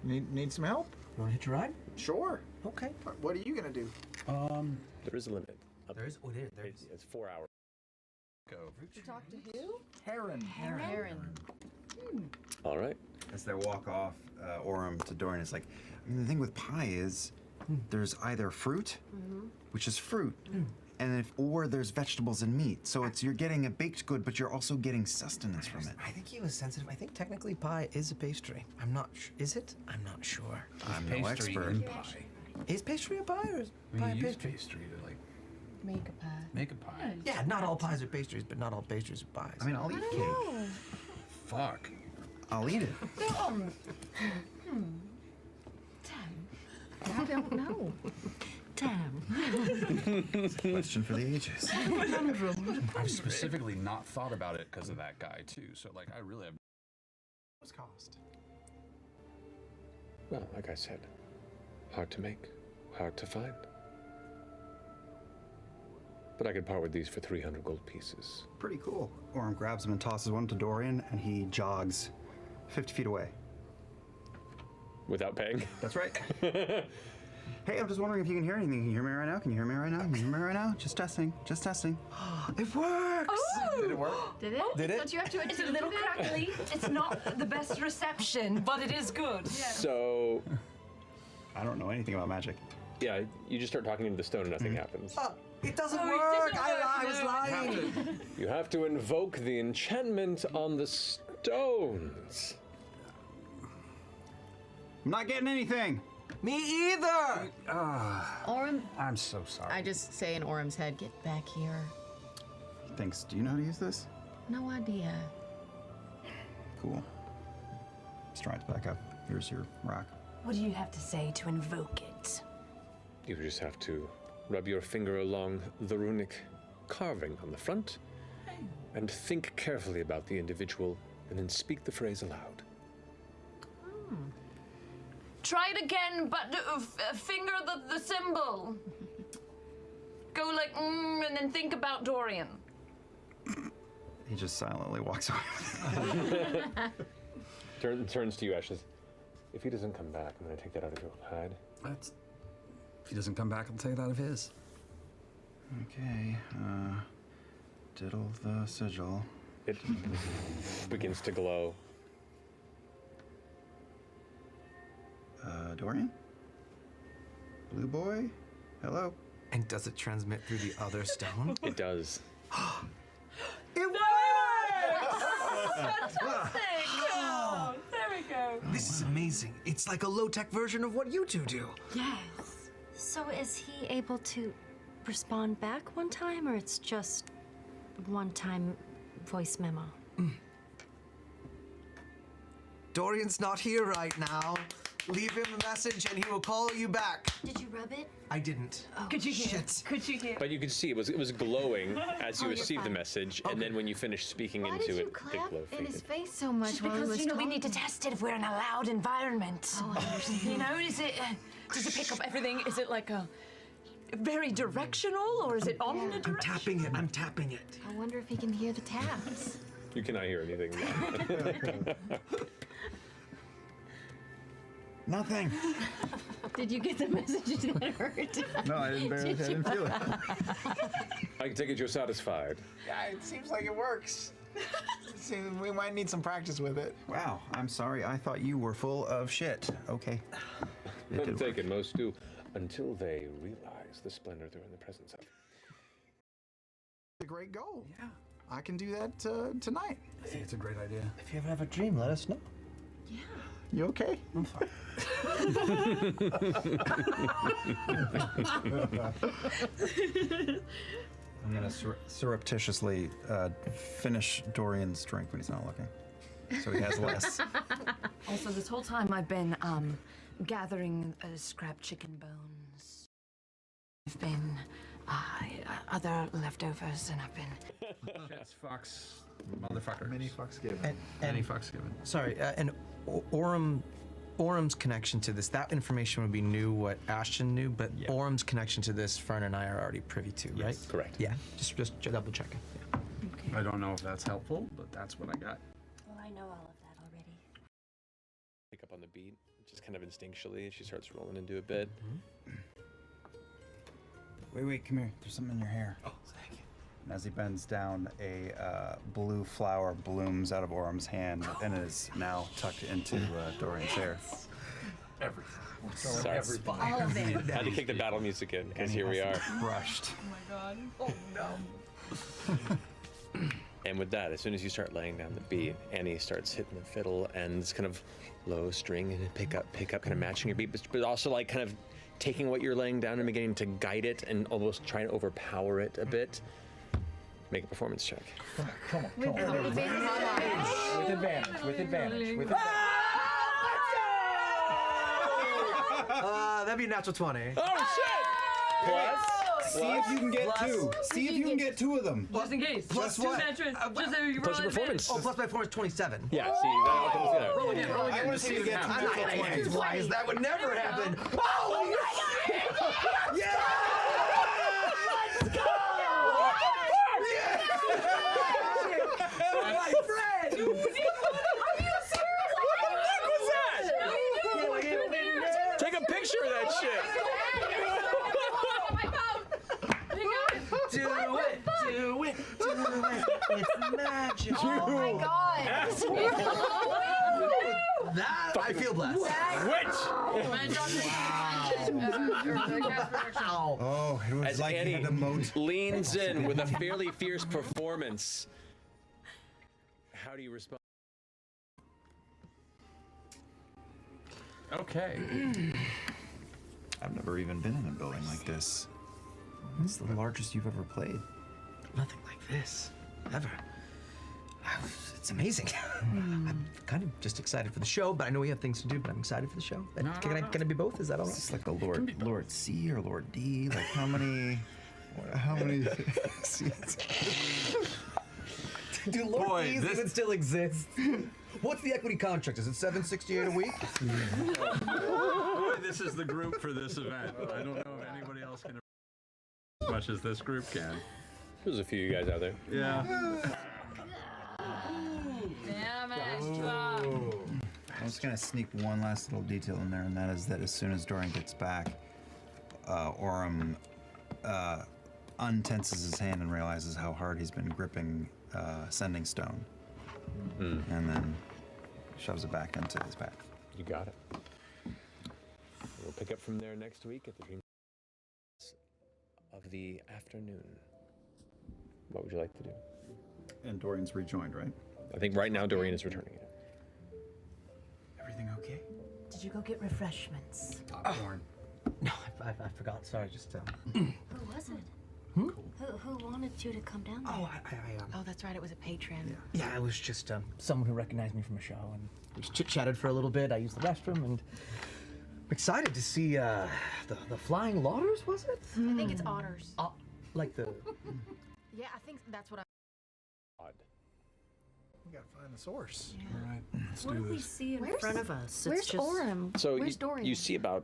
Need some help? You want to hitch a ride? Sure. Okay. What are you gonna do? There is a limit. There is. Oh, there is. It's 4 hours. Go. To talk to who? Heron. Heron. All right. As they walk off, Orym to Dorian is like, I mean, the thing with pie is there's either fruit, which is fruit, and or there's vegetables and meat. So it's you're getting a baked good, but you're also getting sustenance from it. I think he was sensitive. I think technically pie is a pastry. I'm not sure. Is it? I'm not sure. I'm no Pastry expert. in pie. Is pastry a pie or is We pie a use pastry? pastry to like Make a pie. make a pie. Yeah, not all pies are pastries, but not all pastries are pies. I mean, I'll eat cake. Fuck. I'll eat it. I don't know. Damn. It's a question for the ages. I've specifically not thought about it because of that guy too. So like, I really have. What's cost? Well, like I said, hard to make, hard to find. But I could part with these for 300 gold pieces. Pretty cool. Orym grabs him and tosses one to Dorian, and he jogs 50 feet away. Without paying? That's right. Hey, I'm just wondering if you can hear anything. Can you hear me right now? Can you hear me right now? Can you hear me right now? Just testing. Just testing. It works! Did it work? Did it? Did it? Don't you have to It's a little crackly. It's not the best reception, but it is good. So, I don't know anything about magic. yeah, you just start talking into the stone and nothing happens. It doesn't Oh, it work! doesn't I work, was no. lying! You have to invoke the enchantment on the stones. I'm not getting anything. Me either! Orym, I'm so sorry. I just say in Orym's head, get back here. Thanks. Do you know how to use this? No idea. Cool. Strides back up. Here's your rock. What do you have to say to invoke it? You just have to rub your finger along the runic carving on the front and think carefully about the individual and then speak the phrase aloud. Try it again, but finger the symbol. Go like, and then think about Dorian. He just silently walks away. Turns to you, Ashes. If he doesn't come back, I'm going to take that out of your hide. That's. If he doesn't come back, I'll take it out of his. Okay. Diddle the sigil. It begins to glow. Dorian? Blue boy? Hello? And does it transmit through the other stone? It does. It works! Fantastic! Oh, there we go. This is amazing. It's like a low-tech version of what you two do. Yes. So is he able to respond back one time, or it's just one-time voice memo? Dorian's not here right now. Leave him a message and he will call you back. Did you rub it? I didn't. Oh, Could you hear? Shit. Could you hear? But you could see it was glowing as you you're received the fine. message, and then when you finished speaking Why into did you it, the clap glow in his faded. face so much Just while he because, was you know, we need to talking? test it if we're in a loud environment. Oh, I understand. You know, is it, does it pick up everything? Is it like a very directional or is it omnidirectional? I'm tapping it. I'm tapping it. I wonder if he can hear the taps. You cannot hear anything. Nothing. Did you get the message that hurt? No, I didn't feel it. I can take it you're satisfied. Yeah, it seems like it works. We might need some practice with it. Wow, I'm sorry. I thought you were full of shit. Okay. I'm taken, most do, until they realize the splendor they're in the presence of. It's a great goal. Yeah. I can do that tonight. I think it's a great idea. If you ever have a dream, let us know. You okay? I'm fine. I'm gonna surreptitiously finish Dorian's drink when he's not looking, so he has less. Also, this whole time I've been gathering scrap chicken bones. I've been other leftovers, and I've been. Shit's Fox, motherfucker. Mini fucks given. And Fox given. sorry, and Orym's connection to this, that information would be new, what Ashton knew, but Orym's connection to this, Fern and I are already privy to, right? Correct. Yeah, just double checking. I don't know if that's helpful, but that's what I got. Well, I know all of that already. Pick up on the beat, just kind of instinctually. She starts rolling into a bit. Wait, come here. There's something in your hair. Oh, thank you. And as he bends down, a blue flower blooms out of Orym's hand and is now tucked into Dorian's hair. Everything. Sorry. All of it. I had to kick the battle music in, because here we are. Crushed. Oh my god. Oh no. And with that, as soon as you start laying down the beat, Annie starts hitting the fiddle and it's kind of low string and pick up, kind of matching your beat, but also like kind of taking what you're laying down and beginning to guide it and almost trying to overpower it a bit. Make a performance check. Come on. With advantage. That'd be a natural 20. Oh shit! Plus? See if you can get two. See if you can get two of them. Just in case. Plus Two what? veterans. Just so you Plus roll your performance. Oh, plus my performance 27. Yeah, see, that all comes together. Roll again. I want to see you get I'm not gonna get it twice. That would never happen. Oh my god! Yeah! Let's go! My friend! Are you serious? What the fuck was that? Take a picture of that shit. Do it! It's magic. Oh my god! That I feel blessed. Oh, it was As like Annie he had a moat. leans in with a fairly fierce performance, how do you respond? Okay. I've never even been in a building like this. It's the largest you've ever played. Nothing like this. Ever. It's amazing. I'm kind of just excited for the show, but I know we have things to do, but I'm excited for the show. Can I be both? Is that all Is right? this like a Lord C or Lord D? Like how many seats? Do Lord D's even still exist? What's the equity contract? Is it $768 a week? Boy, this is the group for this event. I don't know if anybody else can as much as this group can. There's a few of you guys out there. Yeah. Damn extra. I'm just gonna sneak one last little detail in there, and that is that as soon as Dorian gets back, Orym untenses his hand and realizes how hard he's been gripping Sending Stone, and then shoves it back into his back. You got it. We'll pick up from there next week at the Dream of the afternoon. What would you like to do? And Dorian's rejoined, right? I think right now Dorian is returning it. Everything okay? Did you go get refreshments? Popcorn. No, I forgot. Sorry, just Who was it? Who wanted you to come down there? Oh, that's right. It was a patron. Yeah, it was just someone who recognized me from a show, and we chit-chatted for a little bit. I used the restroom, and I'm excited to see the flying lauders, was it? I think it's otters. Like the... Yeah, I think that's what I... Odd. We gotta find the source. Yeah. All right, let's What do do we this. see in Where's- front of us? where's Orym? So Where's Dorian? you see about,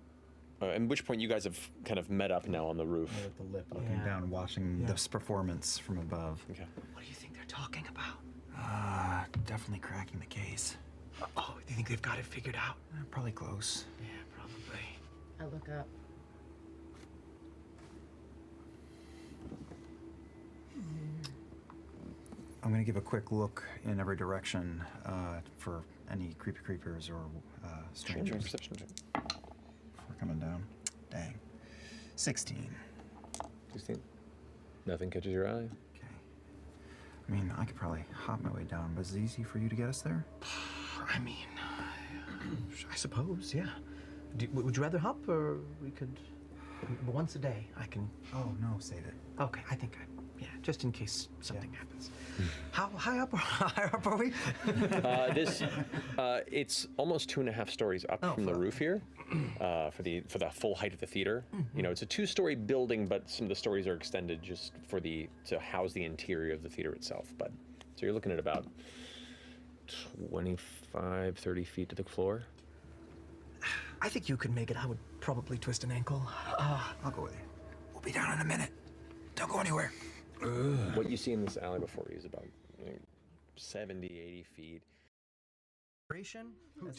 at which point you guys have kind of met up now on the roof. At the lip, looking down, watching this performance from above. Okay. What do you think they're talking about? Definitely cracking the case. Oh, do you think they've got it figured out? Probably close. Yeah, probably. I look up. I'm gonna give a quick look in every direction for any creepy creepers or strangers. Perception check. We're coming down. Dang. 16. 16. Nothing catches your eye. I mean, I could probably hop my way down, but is it easy for you to get us there? I mean, I suppose, yeah. Would you rather hop, or we could... Once a day, I can... Oh, no, save it. Okay, I think yeah, just in case something happens. How high up are we? It's almost 2.5 stories up from the roof here, for the full height of the theater. You know, it's a 2-story building, but some of the stories are extended just for to house the interior of the theater itself. But so you're looking at about 25, 30 feet to the floor. I think you could make it. I would probably twist an ankle. I'll go with you. We'll be down in a minute. Don't go anywhere. What you see in this alley before you is about 70, 80 feet. It's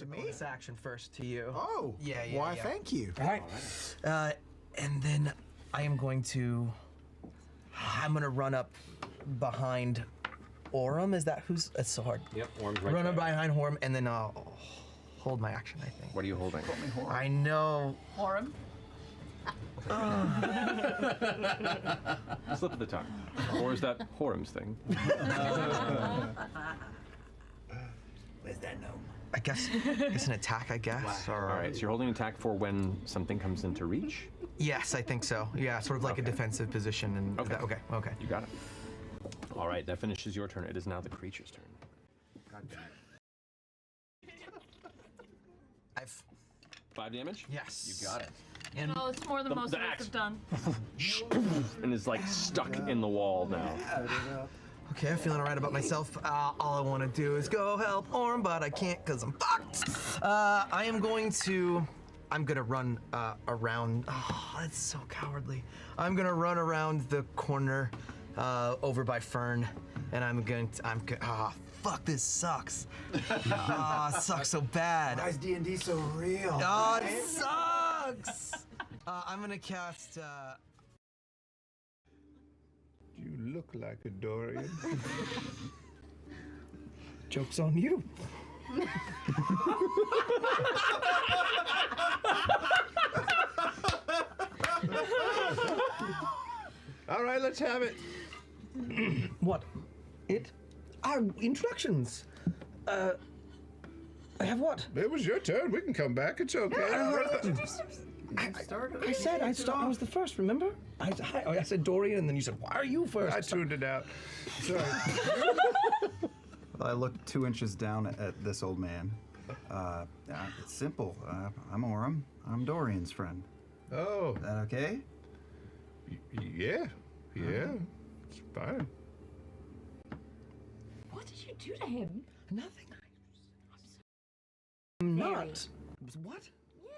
a bonus action first to you. Oh, yeah. why, thank you. All right. And then I'm going to run up behind Orym. Is that who's? It's so hard. Yep, Orym's right Run there. up behind Orym, and then I'll hold my action, I think. What are you holding? I know. Orym? Slip of the tongue. Or is that Orym's thing? Where's that gnome? I guess it's an attack, I guess. Or... All right, so you're holding an attack for when something comes into reach? Yes, I think so. Yeah, sort of like a defensive position. And okay. You got it. All right, that finishes your turn. It is now the creature's turn. God damn it. 5 damage? Yes. You got it. And No, it's more than most of us have done. And is like stuck in the wall now. Okay, I'm feeling alright about myself. All I want to do is go help Orym, but I can't because I'm fucked. I'm gonna run around. Oh, that's so cowardly. I'm gonna run around the corner over by Fern, and fuck, this sucks. It sucks so bad. Why is D&D so real? Oh, it sucks. I'm gonna cast. You look like a Dorian. Joke's on you. All right, let's have it. What? It? Our introductions. I have what? It was your turn. We can come back. It's okay. I said I was the first, remember? I said Dorian, and then you said, why are you first? I tuned it out. Sorry. I look 2 inches down at this old man. It's simple. I'm Orym. I'm Dorian's friend. Oh. Is that okay? Yeah. It's fine. What did you do to him? Nothing. I'm not. What?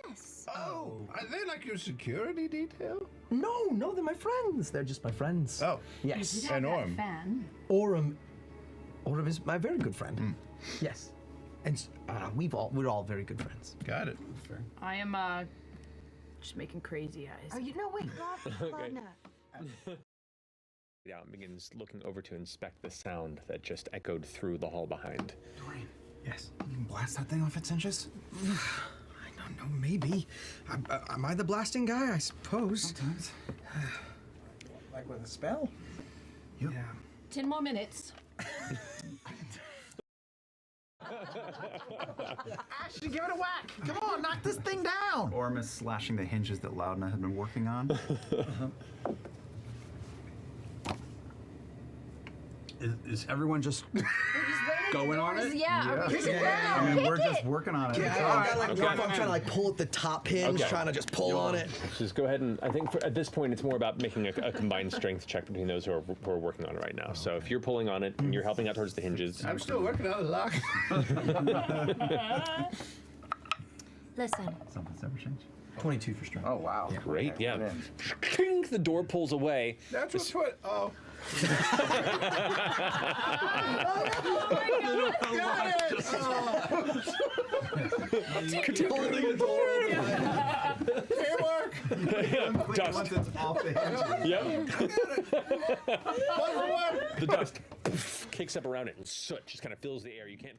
Yes. Oh, are they like your security detail? No, they're my friends. They're just my friends. Oh. Yes. You did have that fan. Orym is my very good friend. Yes. And we're all very good friends. Got it. Fair. I am just making crazy eyes. Oh, no, wait, not Okay. fun. Down begins looking over to inspect the sound that just echoed through the hall behind. Dorian. Yes. You can blast that thing off its hinges? I don't know, maybe. Am I the blasting guy? I suppose. Sometimes. Like with a spell? Yeah. 10 more minutes. Ashton, give it a whack! Come on, knock this thing down! Orym is slashing the hinges that Loudna had been working on. Is everyone just going on it? Yeah. I mean, we're just working on it. I'm trying to like pull at the top hinge, trying to just pull on it. Just go ahead and I think at this point it's more about making a combined strength check between those who are working on it right now. So if you're pulling on it and you're helping out towards the hinges. I'm still working on the lock. Listen. Something's ever changed. 22 for strength. Oh, wow. Yeah. Great, yeah. Kink, the door pulls away. That's what's what. Oh. Holding a door Teamwork. Dust. Once it's off the hinges. Yep. The dust kicks up around it and soot just kind of fills the air. You can't.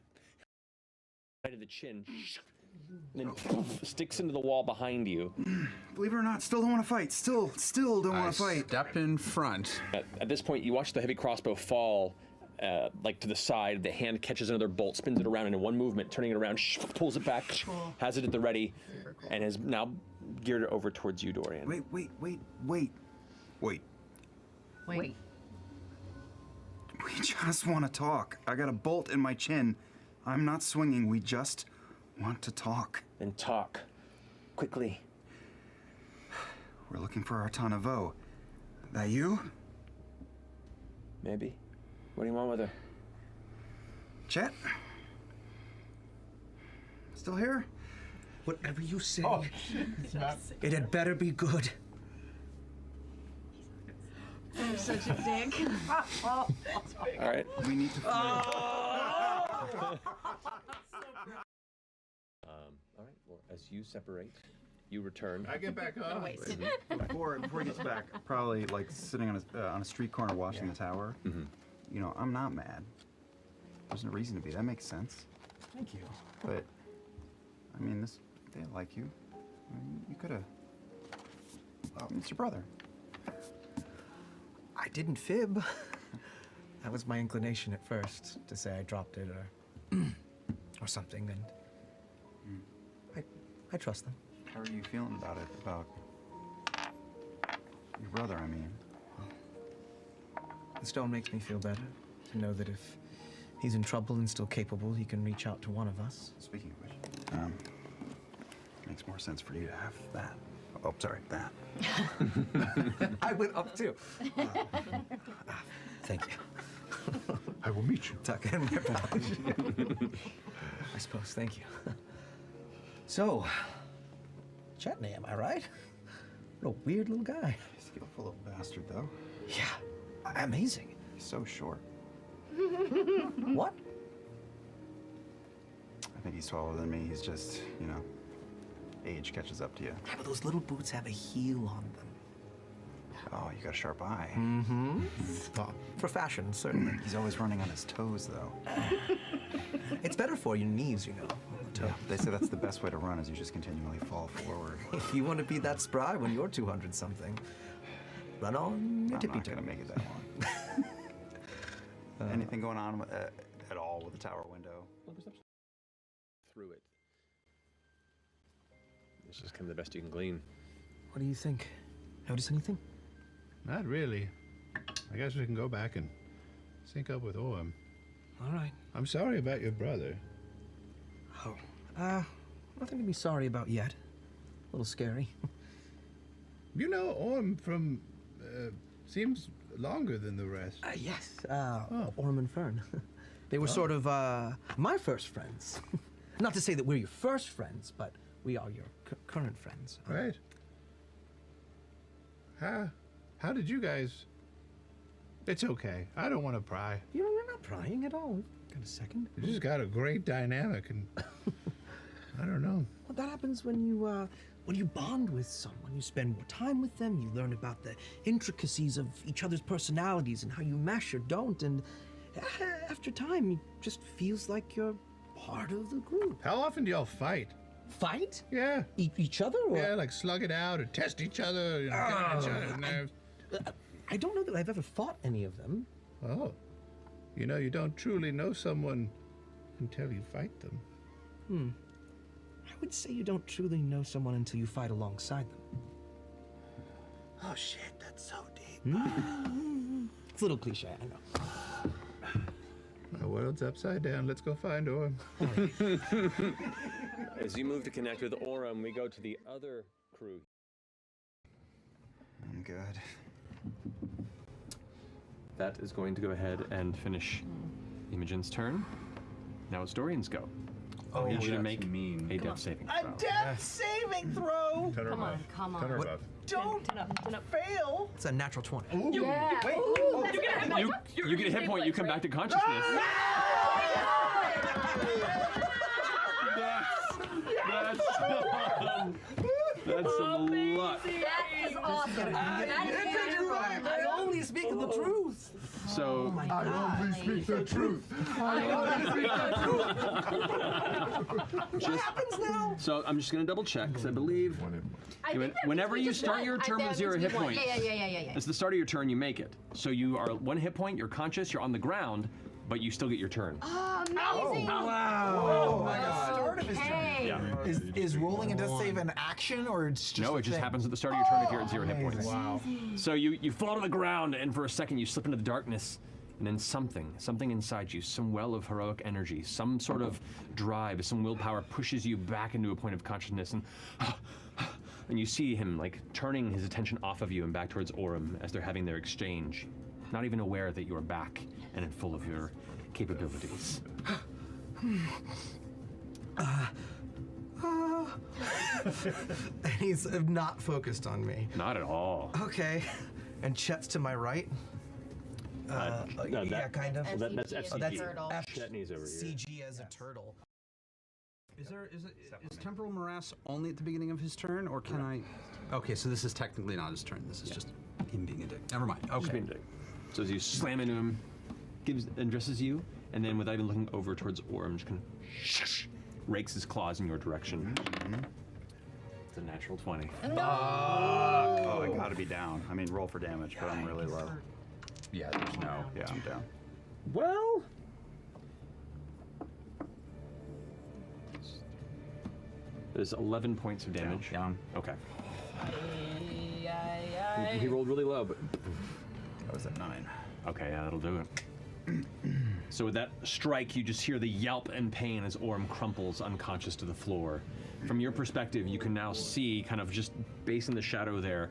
Right of the chin. And then sticks into the wall behind you. Believe it or not, still don't want to fight. Still don't want to fight. Step in front. At this point, you watch the heavy crossbow fall, like to the side. The hand catches another bolt, spins it around, and in one movement, turning it around, pulls it back, has it at the ready, and is now geared over towards you, Dorian. Wait. Wait. We just want to talk. I got a bolt in my chin. I'm not swinging. We just want to talk. Then talk. Quickly. We're looking for Artana Vo. That you? Maybe. What do you want with her? Chet? Still here? Whatever you say, It had better be good. I'm such a dick. All right. We need to All right. Well, as you separate, you return. I get back on. Before he gets back, probably like sitting on a street corner watching the tower. Mm-hmm. You know, I'm not mad. There's no reason to be. That makes sense. Thank you. But I mean, they like you. I mean, you could have. It's your brother. I didn't fib. That was my inclination at first, to say I dropped it or something, and I trust them. How are you feeling about it? About your brother, I mean. The stone makes me feel better to know that if he's in trouble and still capable, he can reach out to one of us. Speaking of which, makes more sense for you to have that. Oh, sorry, that. I went up too. Thank you. I will meet you. Tuck in my pouch. I suppose, thank you. So, Chetney, am I right? What a weird little guy. Skillful little bastard, though. Yeah, amazing. He's so short. What? I think he's taller than me. He's just, you know, age catches up to you. Yeah, but those little boots have a heel on them. Oh, you got a sharp eye. Mm-hmm. Well, for fashion, certainly. He's always running on his toes, though. It's better for your knees, you know. Yeah, they say that's the best way to run, is you just continually fall forward. If you want to be that spry when you're 200-something, run on your tippy toe. I'm not gonna make it that long. Anything going on at all with the tower window? Through it. It's just kind of the best you can glean. What do you think? Notice anything? Not really. I guess we can go back and sync up with Orym. All right. I'm sorry about your brother. Oh, nothing to be sorry about yet. A little scary. You know Orym from, seems longer than the rest. Yes, Orym and Fern. They were sort of my first friends. Not to say that we're your first friends, but we are your current friends. Right. How did you guys... It's okay. I don't want to pry. You're not prying at all. Got a second? You just got a great dynamic, and I don't know. Well, that happens when you bond with someone. You spend more time with them. You learn about the intricacies of each other's personalities and how you mesh or don't. And after time, it just feels like you're part of the group. How often do y'all fight? Fight? Yeah. Each other? Or? Yeah, like slug it out or test each other, you know, get on each other's nerves. I don't know that I've ever fought any of them. Oh. You know, you don't truly know someone until you fight them. I would say you don't truly know someone until you fight alongside them. Oh shit, that's so deep. It's a little cliche, I know. world's upside down. Let's go find Orym. As you move to connect with Orym, we go to the other crew. I'm good. That is going to go ahead and finish Imogen's turn. Now it's Dorian's go. Oh, I need you to that's make mean. a death saving A throw. death saving throw. Come on, come on. What? Don't fail. It's a natural 20. Yeah. Wait. Ooh, that's good. You get a hit point. You come back to consciousness. That's some luck. That is awesome. I only speak the truth. So I only speak the truth. What happens now? So I'm just gonna double check because I believe whenever you start your turn with 0 hit points, Yeah. it's the start of your turn. You make it. So you are 1 hit point. You're conscious. You're on the ground, but you still get your turn. Oh, amazing. Wow. Oh my god. Start of his turn. Yeah. Is rolling a death save an action or it's just No, it just happens at the start of your turn if you're at 0 hit points. Wow. So you fall to the ground, and for a second you slip into the darkness, and then something inside you, some well of heroic energy, some sort of drive, some willpower pushes you back into a point of consciousness, and you see him like turning his attention off of you and back towards Orym as they're having their exchange, not even aware that you are back and in full of your capabilities. And he's not focused on me. Not at all. Okay. And Chet's to my right. No, yeah, kind of. Well, that's FCG. That's Chetney's over here. CG as a turtle. Is temporal morass only at the beginning of his turn, or can I? Okay, so this is technically not his turn. This is just him being a dick. Never mind. Just Okay. being a dick. So as you slam into him, addresses you, and then without even looking over towards Orym, just kind of rakes his claws in your direction. It's a natural 20. Oh, I gotta be down. I mean, roll for damage, but I'm really low. Yeah, there's no. Yeah, I'm down. Well, there's 11 points of damage. Down. Okay. He rolled really low, but I was at 9. Okay, yeah, that'll do it. So with that strike, you just hear the yelp and pain as Orym crumples unconscious to the floor. From your perspective, you can now see, kind of just based in the shadow there,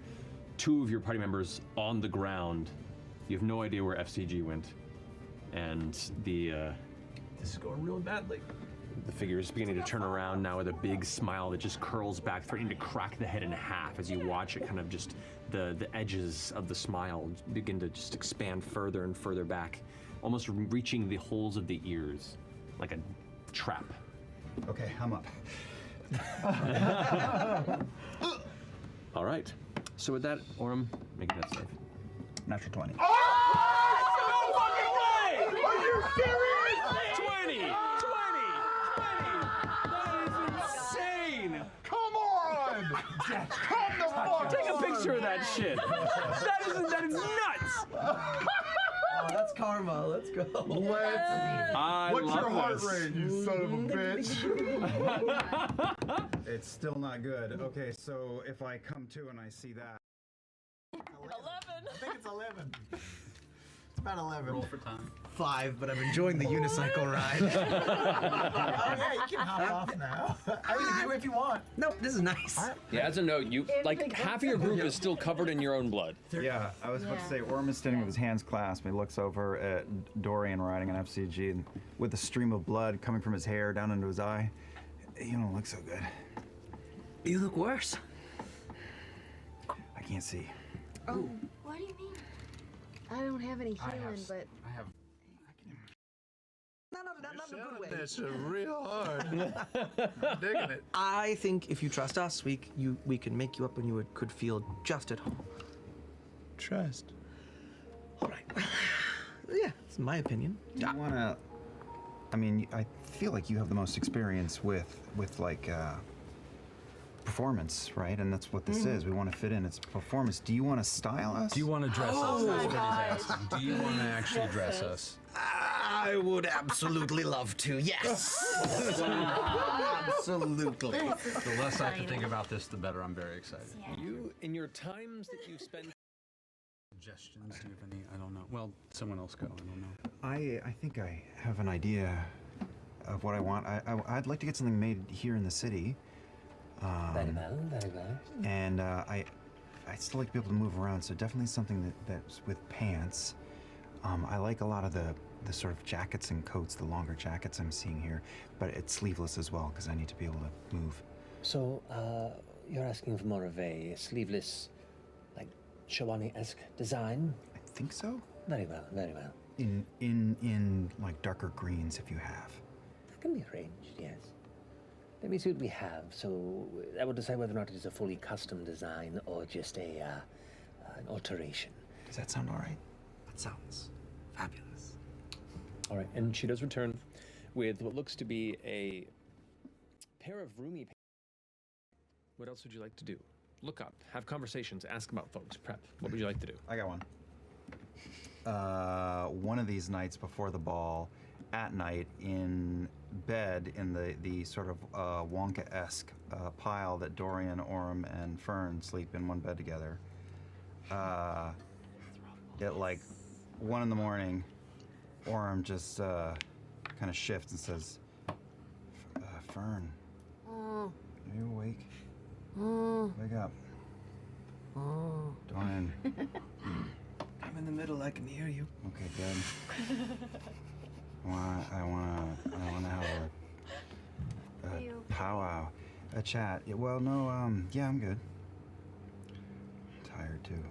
2 of your party members on the ground. You have no idea where FCG went, and the This is going really badly. the figure is beginning to turn around now with a big smile that just curls back, threatening to crack the head in half as you watch it kind of just, the edges of the smile begin to just expand further and further back, almost reaching the holes of the ears, like a trap. Okay, I'm up. All right. So with that, Orym, make a death save. Natural 20. No fucking way! Are you serious? 20! That is insane! Come on! Come the fuck Take a on! picture of that shit. That is nuts! Oh, that's karma. Let's go. What's your heart rate, you son of a bitch? It's still not good. Okay, so if I come to and I see that. 11. I think it's 11. It's about 11. Roll for time. 5, but I'm enjoying the unicycle ride. Oh yeah, you can hop off now. I mean, if you want. No, this is nice. Yeah, as a note, you like half of your group is still covered in your own blood. Yeah, I was about to say, Orym is standing with his hands clasped. He looks over at Dorian riding an FCG, and with a stream of blood coming from his hair down into his eye. You don't look so good. You look worse. I can't see. Oh, what do you mean? I don't have any healing, but I have. Not in a good way. This is real hard. Digging it. I think if you trust us, we can make you up and you could feel just at home. Trust. All right. Yeah, it's my opinion. Do you want to? I mean, I feel like you have the most experience with like performance, right? And that's what this is. We want to fit in. It's performance. Do you want to style us? Do you want to dress us? That's what he's asking. Do you want to actually dress us? I would absolutely love to. Yes. Absolutely. The less I have to think about this, the better. I'm very excited. You, in your times that you spend suggestions? Do you have any? I don't know. Well, someone else go. I don't know. I think I have an idea of what I want. I'd like to get something made here in the city. Very well, very well. And I'd still like to be able to move around, so definitely something that's with pants. I like a lot of the sort of jackets and coats, the longer jackets I'm seeing here, but it's sleeveless as well because I need to be able to move. So, you're asking for more of a sleeveless, like Shawani-esque design? I think so. Very well, very well. In like darker greens if you have. That can be arranged, yes. Let me see what we have. So I will decide whether or not it is a fully custom design or just an alteration. Does that sound all right? That sounds fabulous. All right, and she does return with what looks to be a pair of roomy pants. What else would you like to do? Look up, have conversations, ask about folks, prep. What would you like to do? I got one. One of these nights before the ball, at night, in bed, in the sort of Wonka-esque pile that Dorian, Orym, and Fern sleep in one bed together. At like 1 in the morning, Orym just kind of shifts and says, Fern, are you awake? Wake up. Dorian. I'm in the middle. I can hear you. Okay, good. I wanna have a powwow, a chat. Yeah, well, no, yeah, I'm good. I'm tired too.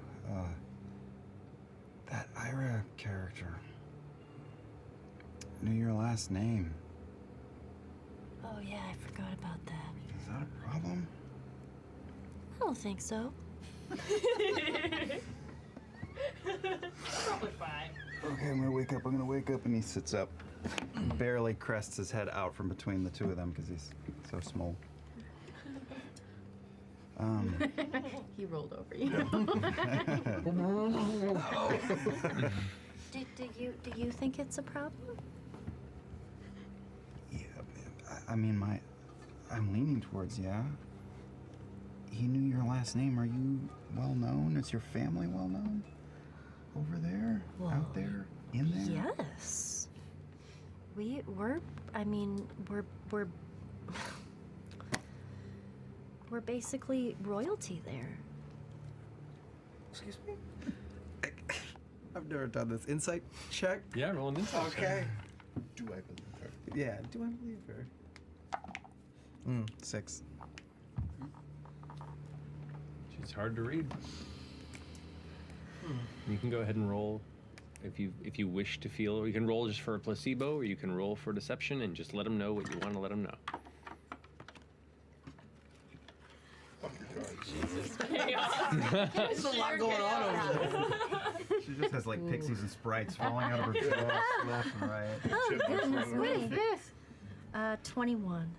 That Ira character knew your last name. Oh yeah, I forgot about that. Is that a problem? I don't think so. Probably fine. Okay, I'm gonna wake up. And he sits up, barely crests his head out from between the two of them because he's so small. He rolled over you. Do you think it's a problem? Yeah, I mean, I'm leaning towards yeah. He knew your last name. Are you well known? Is your family well known? Over there? Well, out there? In there? Yes. We're basically royalty there. Excuse me? I've never done this. Insight check? Yeah, roll an insight check. Okay. Do I believe her? Yeah, do I believe her? 6. She's hard to read. You can go ahead and roll if you wish to feel, or you can roll just for a placebo, or you can roll for deception and just let them know what you want to let them know. Jesus. There's a lot going on over there. She just has like pixies and sprites falling out of her chest left and right. Oh goodness, what is this? 21.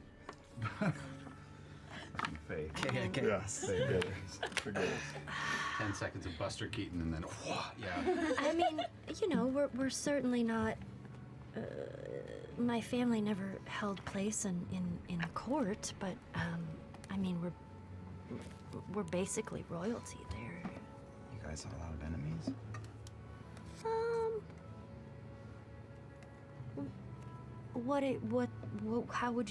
Fake. Okay. Yeah. 10 seconds of Buster Keaton and then, yeah. I mean, we're certainly not. My family never held place in court, but I mean, we're basically royalty there. You guys have a lot of enemies? How would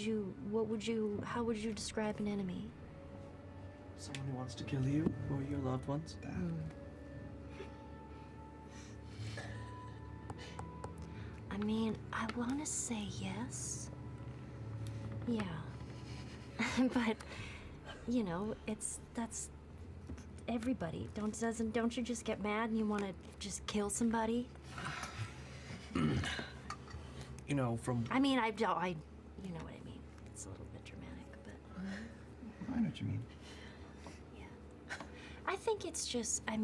you describe an enemy? Someone who wants to kill you or your loved ones? I mean, I want to say yes. Yeah. But, that's everybody. Don't you just get mad and you want to just kill somebody? From... I mean, you know what I mean. It's a little bit dramatic, but... I know what you mean. I think it's just, I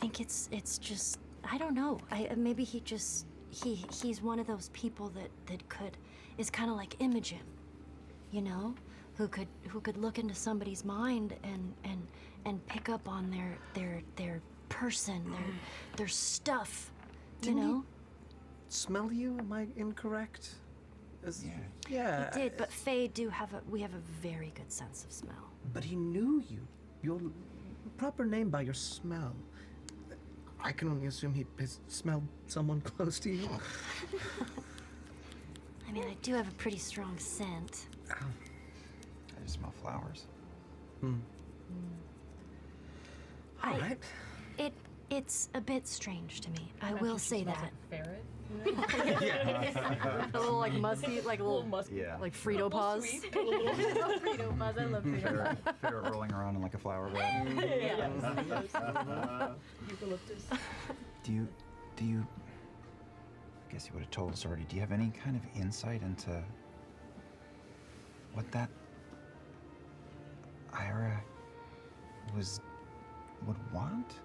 think it's just, I don't know. Maybe he's one of those people that is kind of like Imogen, who could look into somebody's mind and pick up on their person, their stuff, Didn't he smell you? Am I incorrect? Yeah. He did, but we have a very good sense of smell. But he knew you. Your proper name by your smell. I can only assume he has smelled someone close to you. I mean, I do have a pretty strong scent. I just smell flowers. All right. It's a bit strange to me. I will say that. Ferret? A little like musky, like a little musky, like Frito paws. Frito paws, I love Frito. Ferret rolling around in like a flower bed. Eucalyptus. Do you? I guess you would have told us already. Do you have any kind of insight into what that Ira would want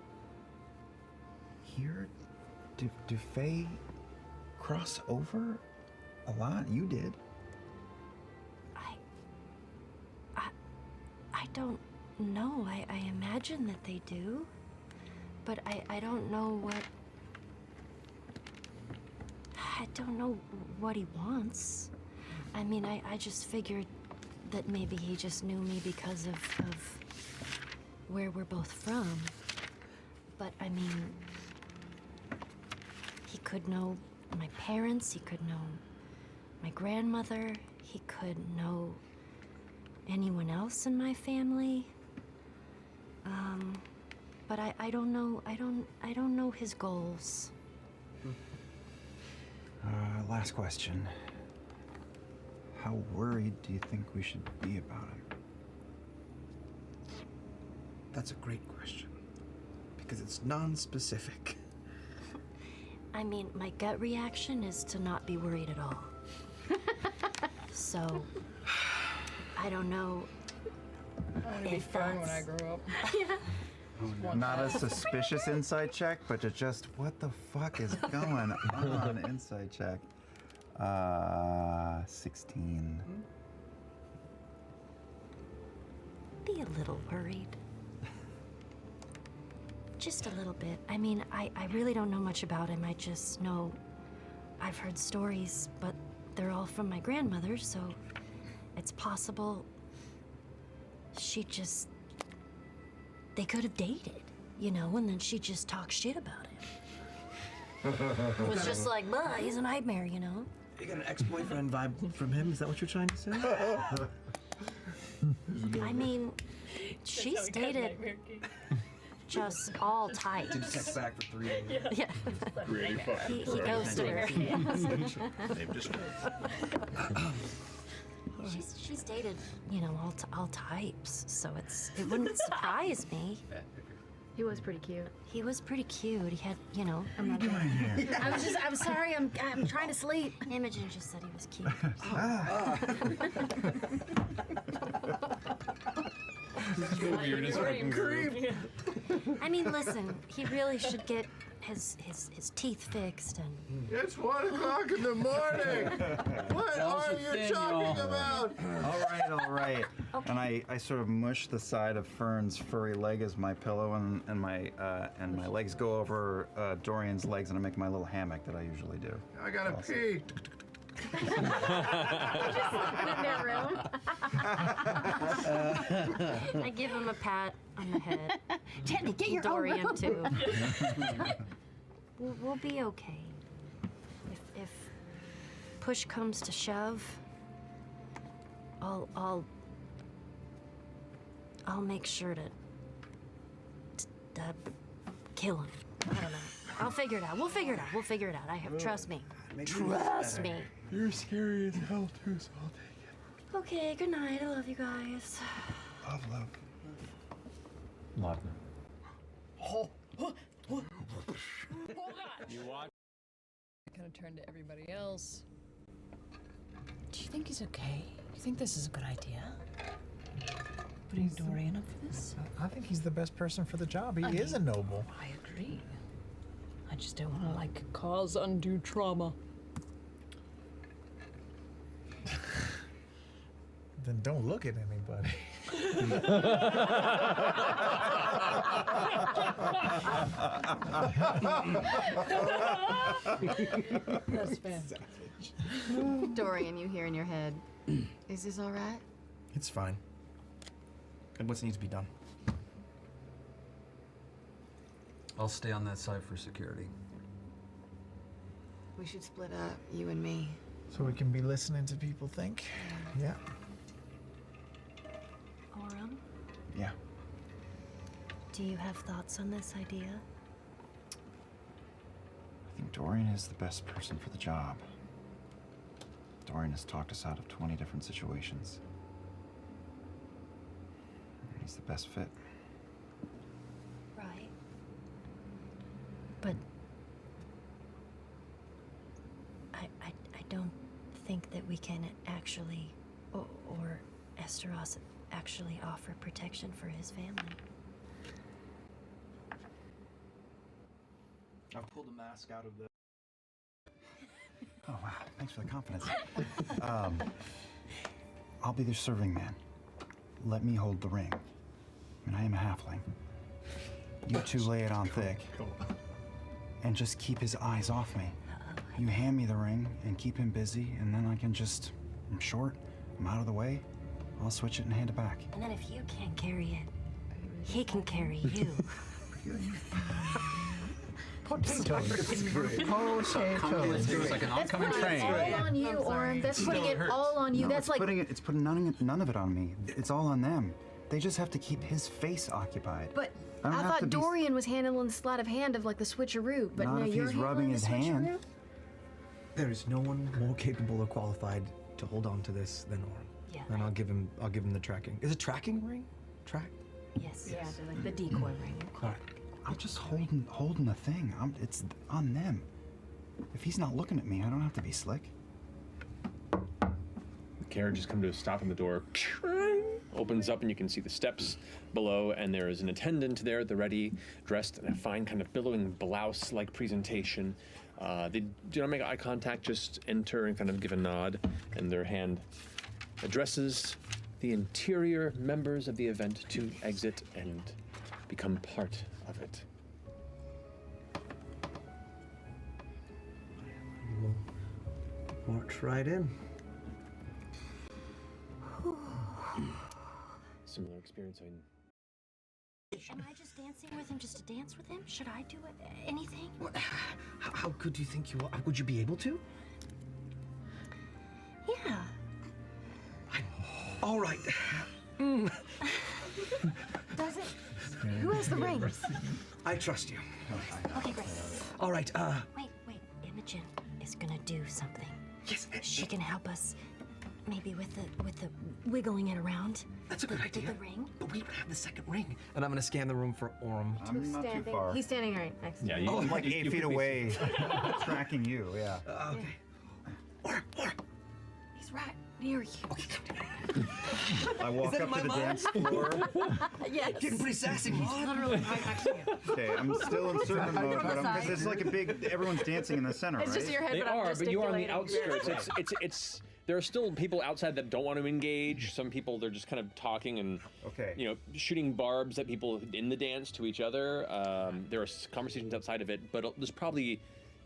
here? Do Fae cross over a lot? You did. I don't know. I imagine that they do, but I don't know what. I don't know what he wants. I mean, I just figured that maybe he just knew me because of where we're both from. But I mean, he could know my parents, he could know my grandmother, he could know anyone else in my family. But I don't know, I don't know his goals. Last question. How worried do you think we should be about him? That's a great question. Because it's non-specific. I mean, my gut reaction is to not be worried at all. So, I don't know. I want to be fern when I grow up. Not a suspicious insight check, but just what the fuck is going on? Insight check. 16. Be a little worried. Just a little bit. I mean, I really don't know much about him. I just know I've heard stories, but they're all from my grandmother, so it's possible they could have dated, you know, and then she just talked shit about him. It was just like, bah, he's a nightmare, you know? You got an ex-boyfriend vibe from him? Is that what you're trying to say? I mean, she's dated just all types. Didn't text back for 3 days. Yeah. Really fucking He ghosted her. They've destroyed. She's dated, you know, all types, so it wouldn't surprise me. He was pretty cute. He was pretty cute. He had, you know. What are you doing here? I'm sorry. I'm trying to sleep. Imogen just said he was cute. This is the weirdest fucking group. I mean, listen. He really should get his teeth fixed and. It's 1 o'clock in the morning. What are you talking about? All right. Okay. And I sort of mush the side of Fern's furry leg as my pillow, and my legs go over Dorian's legs, and I make my little hammock that I usually do. I gotta pee. I give him a pat on the head. Jenny, get your Dorian own too. We'll be okay. If push comes to shove, I'll make sure to kill him. I don't know. I'll figure it out. We'll figure it out. Trust me. Trust me. You're scary as hell too, so I'll take it. Okay, good night. I love you guys. Love. Laudanum. You watch. I kind of turn to everybody else. Do you think he's okay? You think this is a good idea? Putting Dorian up for this? I think he's the best person for the job. He is a noble. I agree. I just don't want to, cause undue trauma. Then don't look at anybody. That's fair. Dorian, you hear in your head, is this all right? It's fine. And what needs to be done? I'll stay on that side for security. We should split up, you and me. So we can be listening to people think. Yeah. Orym, Yeah. do you have thoughts on this idea? I think Dorian is the best person for the job. Dorian has talked us out of 20 different situations. He's the best fit. Right. But I don't think that we can actually, or Esteros actually offer protection for his family. I've pulled a mask out of the. Oh, wow. Thanks for the confidence. I'll be the serving man. Let me hold the ring. I mean, I am a halfling. You two lay it on thick. And just keep his eyes off me. You hand me the ring and keep him busy, and then I can just... I'm short, I'm out of the way. I'll switch it and hand it back. And then if you can't carry it, he can carry you. Potatoes. It's like an oncoming train. All on you, Orym. That's putting it all on you. No, That's like it's putting none of it on me. It's all on them. They just have to keep his face occupied. But I don't I have to thought be- Dorian was handling the sleight of hand of like the switcheroo, but Not no, if you're he's handling rubbing the his hand. switcheroo? There is no one more capable or qualified to hold on to this than Orym. Yeah. And I'll give him the tracking. Is it tracking ring? Track? Yes. Yeah, they're like the decoy ring. All right. I'm just holding the thing. It's on them. If he's not looking at me, I don't have to be slick. The carriage has come to a stop and the door opens up and you can see the steps below, and there is an attendant there at the ready, dressed in a fine kind of billowing blouse-like presentation. They do not make eye contact, just enter and kind of give a nod, and their hand addresses the interior members of the event to exit and become part of it. We'll march right in. Similar experience in Am I just dancing with him just to dance with him? Should I do anything? How good do you think you are? Would you be able to? Yeah. All right. Does it? Who has the ring? I trust you. Okay, great. All right. Wait. Imogen is gonna do something. Yes. She can help us, maybe with the wiggling it around. That's a good idea. With the ring. But we don't have the second ring. And I'm gonna scan the room for Orym. I'm not too far. He's standing right next to me. I'm like 8 feet away, tracking you. Yeah. Okay. He's right near you. I walk up to the dance floor. Yes. Getting pretty sassy, Mom. Literally right next to you. Okay, I'm still in servant mode, but because it's like a big. Everyone's dancing in the center, It's right? just your head, They but I'm are, but you are on the gesticulating. outskirts. It's there are still people outside that don't want to engage. Some people, they're just kind of talking and shooting barbs at people in the dance to each other. There are conversations outside of it, but there's probably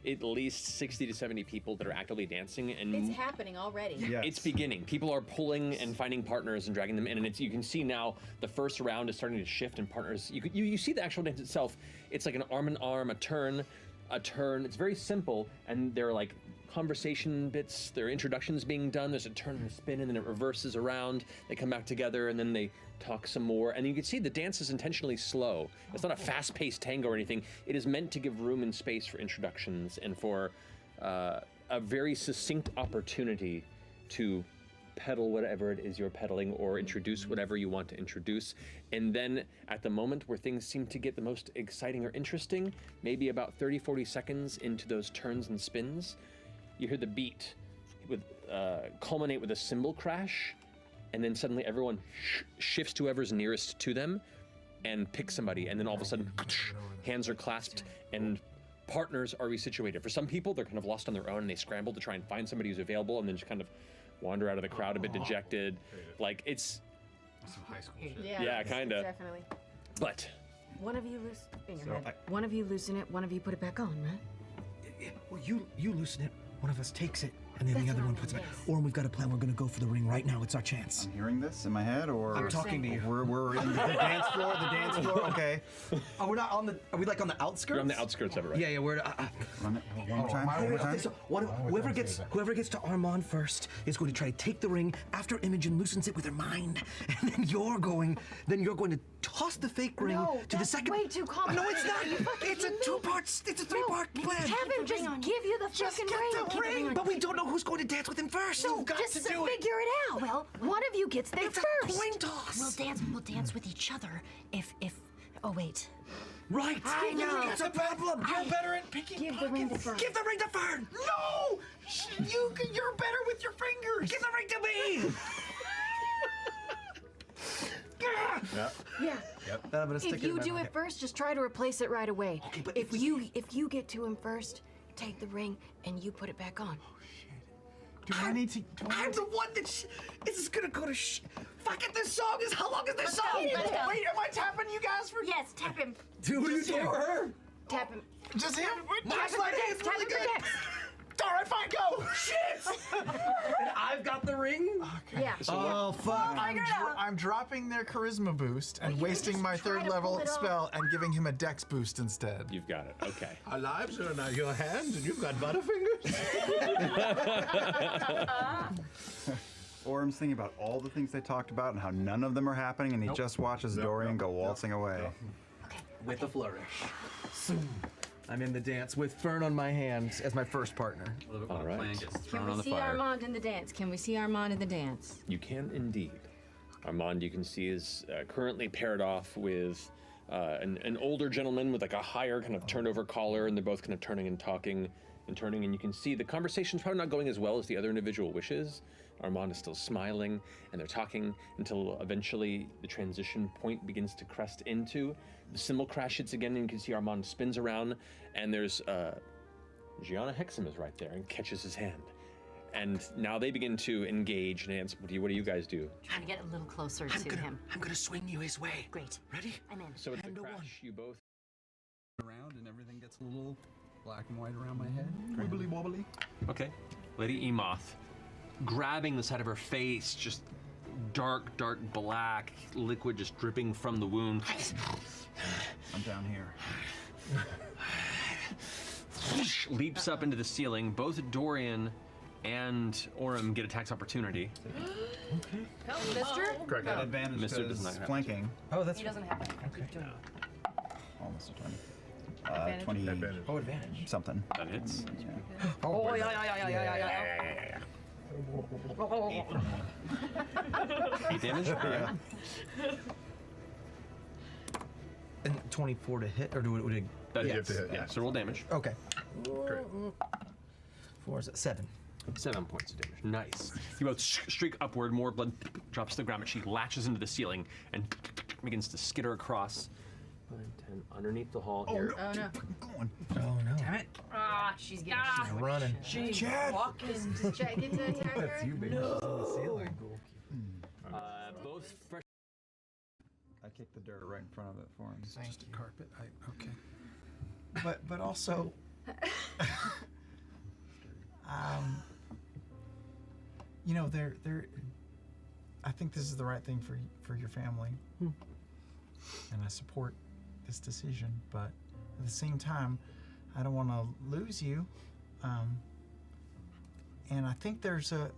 at least 60 to 70 people that are actively dancing, and It's happening already. it's beginning. People are pulling and finding partners and dragging them in, and you can see now the first round is starting to shift, and partners. You see the actual dance itself. It's like an arm in arm, a turn. It's very simple, and they're like conversation bits. There are introductions being done. There's a turn and a spin, and then it reverses around. They come back together, and then they talk some more. And you can see the dance is intentionally slow. It's not a fast-paced tango or anything. It is meant to give room and space for introductions and for a very succinct opportunity to pedal whatever it is you're pedaling or introduce whatever you want to introduce. And then at the moment where things seem to get the most exciting or interesting, maybe about 30, 40 seconds into those turns and spins, you hear the beat culminate with a cymbal crash, and then suddenly everyone shifts to whoever's nearest to them and picks somebody, and then all of a sudden hands are clasped and partners are resituated. For some people, they're kind of lost on their own and they scramble to try and find somebody who's available and then just kind of wander out of the crowd a bit dejected. Like it's some high school shit. Yeah, kind of. Definitely. But One of you loosen in your So head. One of you loosen it. One of you put it back on, right? Well, you loosen it. One of us takes it, and then the other one puts it back. Orym, we've got a plan. We're gonna go for the ring right now. It's our chance. I'm hearing this in my head, or I'm talking to you. We're in the dance floor. The dance floor. Okay. Oh, we're not on the. Are we like on the outskirts? You're on the outskirts of it, right? Yeah, yeah. We're. Run it one more time. One more time. So whoever gets to Armand first is going to try to take the ring after Imogen loosens it with her mind, and then you're going to toss the fake ring to the second. Way too complicated. No, it's not. It's a three-part plan. Have him just give you the fucking ring. But we don't know who's going to dance with him first. No, You've got just to do figure it out. Well, one of you gets there It's first. a coin toss. We'll dance with each other. If. Oh wait. Right. I know. It's a problem. You're better at picking Give the ring to Fern. Give the ring to Fern. No! You're better with your fingers. Give the ring to me. Yeah. Yeah. Yep. I'm gonna stick If you do it first, just try to replace it right away. Okay, but if you get to him first, take the ring and you put it back on. Do I need to? I'm the one that this is gonna go to Fuck it, this song is. How long is this song? Wait, am I tapping you guys for? Yes, tap him. Do you do her? Tap him. Just him? Tap him for Dex. Tap him for Dex. All right, fine, go. Shit! And I've got the ring? Okay. Yeah. Oh, fuck. I'm dropping their charisma boost and wasting my try third to level pull it spell and giving him a dex boost instead. You've got it. Okay. Our lives are in your hands, and you've got butterfingers. Orym's thinking about all the things they talked about and how none of them are happening, and he just watches Dorian go waltzing away. With a flourish. I'm in the dance with Fern on my hands as my first partner. All right. Can we see Armand in the dance? Can we see Armand in the dance? You can indeed. Armand, you can see, is currently paired off with an older gentleman with like a higher kind of turned over collar, and they're both kind of turning and talking and turning, and you can see the conversation's probably not going as well as the other individual wishes. Armand is still smiling, and they're talking until eventually the transition point begins to crest into. The cymbal crash hits again, and you can see Armand spins around, and there's Gianna Hexam is right there and catches his hand. And now they begin to engage and dance. What do you guys do? Trying to get a little closer to him. I'm gonna swing you his way. Great. Ready? I'm in. So at the crash, you both around and everything gets a little black and white around my head. Wibbly wobbly. Okay. Lady Emoth, grabbing the side of her face, just dark black liquid just dripping from the wound. I'm down here. Leaps up into the ceiling. Both Dorian and Orym get attacks opportunity. Okay. Mister? Correct. Got advantage Mister does because not have flanking. Oh, that's He doesn't have it. Okay. Almost a 20. Advantage? 20. Advantage. Oh, advantage. Something. That hits. Oh, yeah. 8 damage? Alright. And 24 to hit, or would it? That yeah. hits. Yeah, so roll damage. Okay. Great. 4 is 7. 7 points of damage. Nice. You both streak upward, more blood drops to the ground, but she latches into the ceiling and begins to skitter across. 9, 10, underneath the hall here. Oh no. Oh no. Damn it. Ah, she's getting She's running. She's Chad! walking. Does Chad get to attack her? That's you, baby. No. Both fresh. I kicked the dirt right in front of it for him. Just a carpet. Okay. But also, you know, they're. I think this is the right thing for your family, and I support this decision. But at the same time, I don't want to lose you. And I think there's a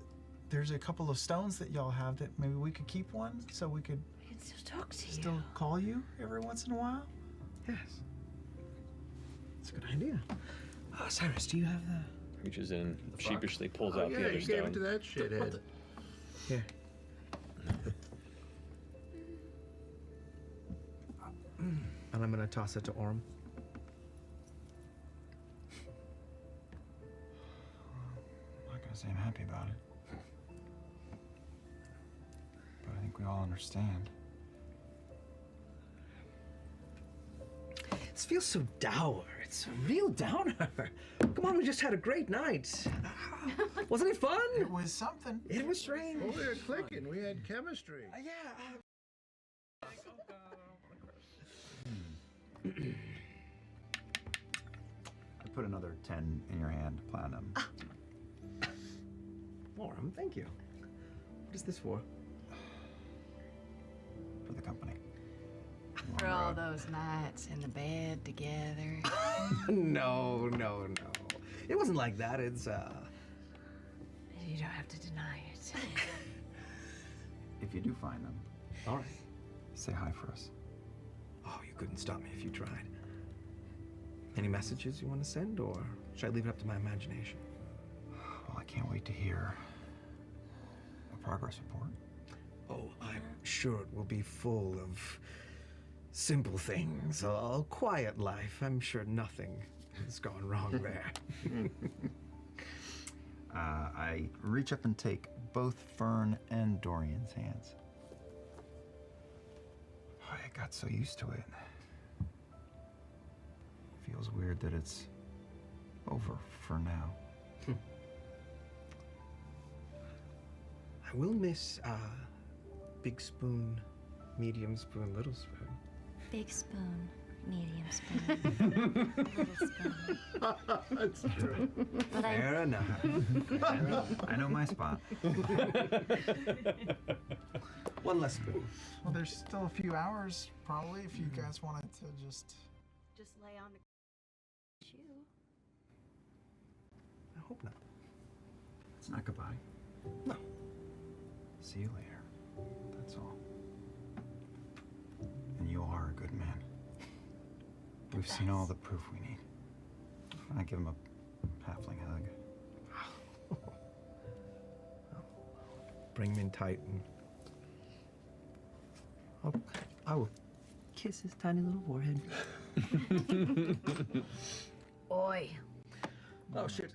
couple of stones that y'all have that maybe we could keep one, so we could still talk to still call you every once in a while. Yes. That's a good idea. Cyrus, do you have the? Reaches in, sheepishly pulls Oh, out the yeah, other you stone. gave it to that shithead. Here. And I'm gonna toss it to Orym. I'm not gonna say I'm happy about it. But I think we all understand. This feels so dour. It's a real downer. Come on, we just had a great night. Wasn't it fun? It was something. It was strange. Oh, we were clicking. We had chemistry. I put another 10 in your hand, platinum. Orym, thank you. What is this for? For the company. For all those nights in the bed together. No. It wasn't like that. It's You don't have to deny it. If you do find them, all right. Say hi for us. Oh, you couldn't stop me if you tried. Any messages you want to send, or should I leave it up to my imagination? Well, I can't wait to hear a progress report. Oh, I'm sure it will be full of simple things. A quiet life. I'm sure nothing has gone wrong there. I reach up and take both Fern and Dorian's hands. I got so used to it. Feels weird that it's over for now. I will miss big spoon, medium spoon, little spoon. Big spoon, medium spoon, little spoon. That's true. But Fair enough. I know my spot. One less spoon. Well, there's still a few hours, probably, if you guys wanted to just lay on the shoe. I hope not. It's not goodbye. No. See you later. That's all. And you are a good man. We've seen all the proof we need. I give him a halfling hug. Bring him in tight, and I will kiss his tiny little forehead. Oi. Oh shit.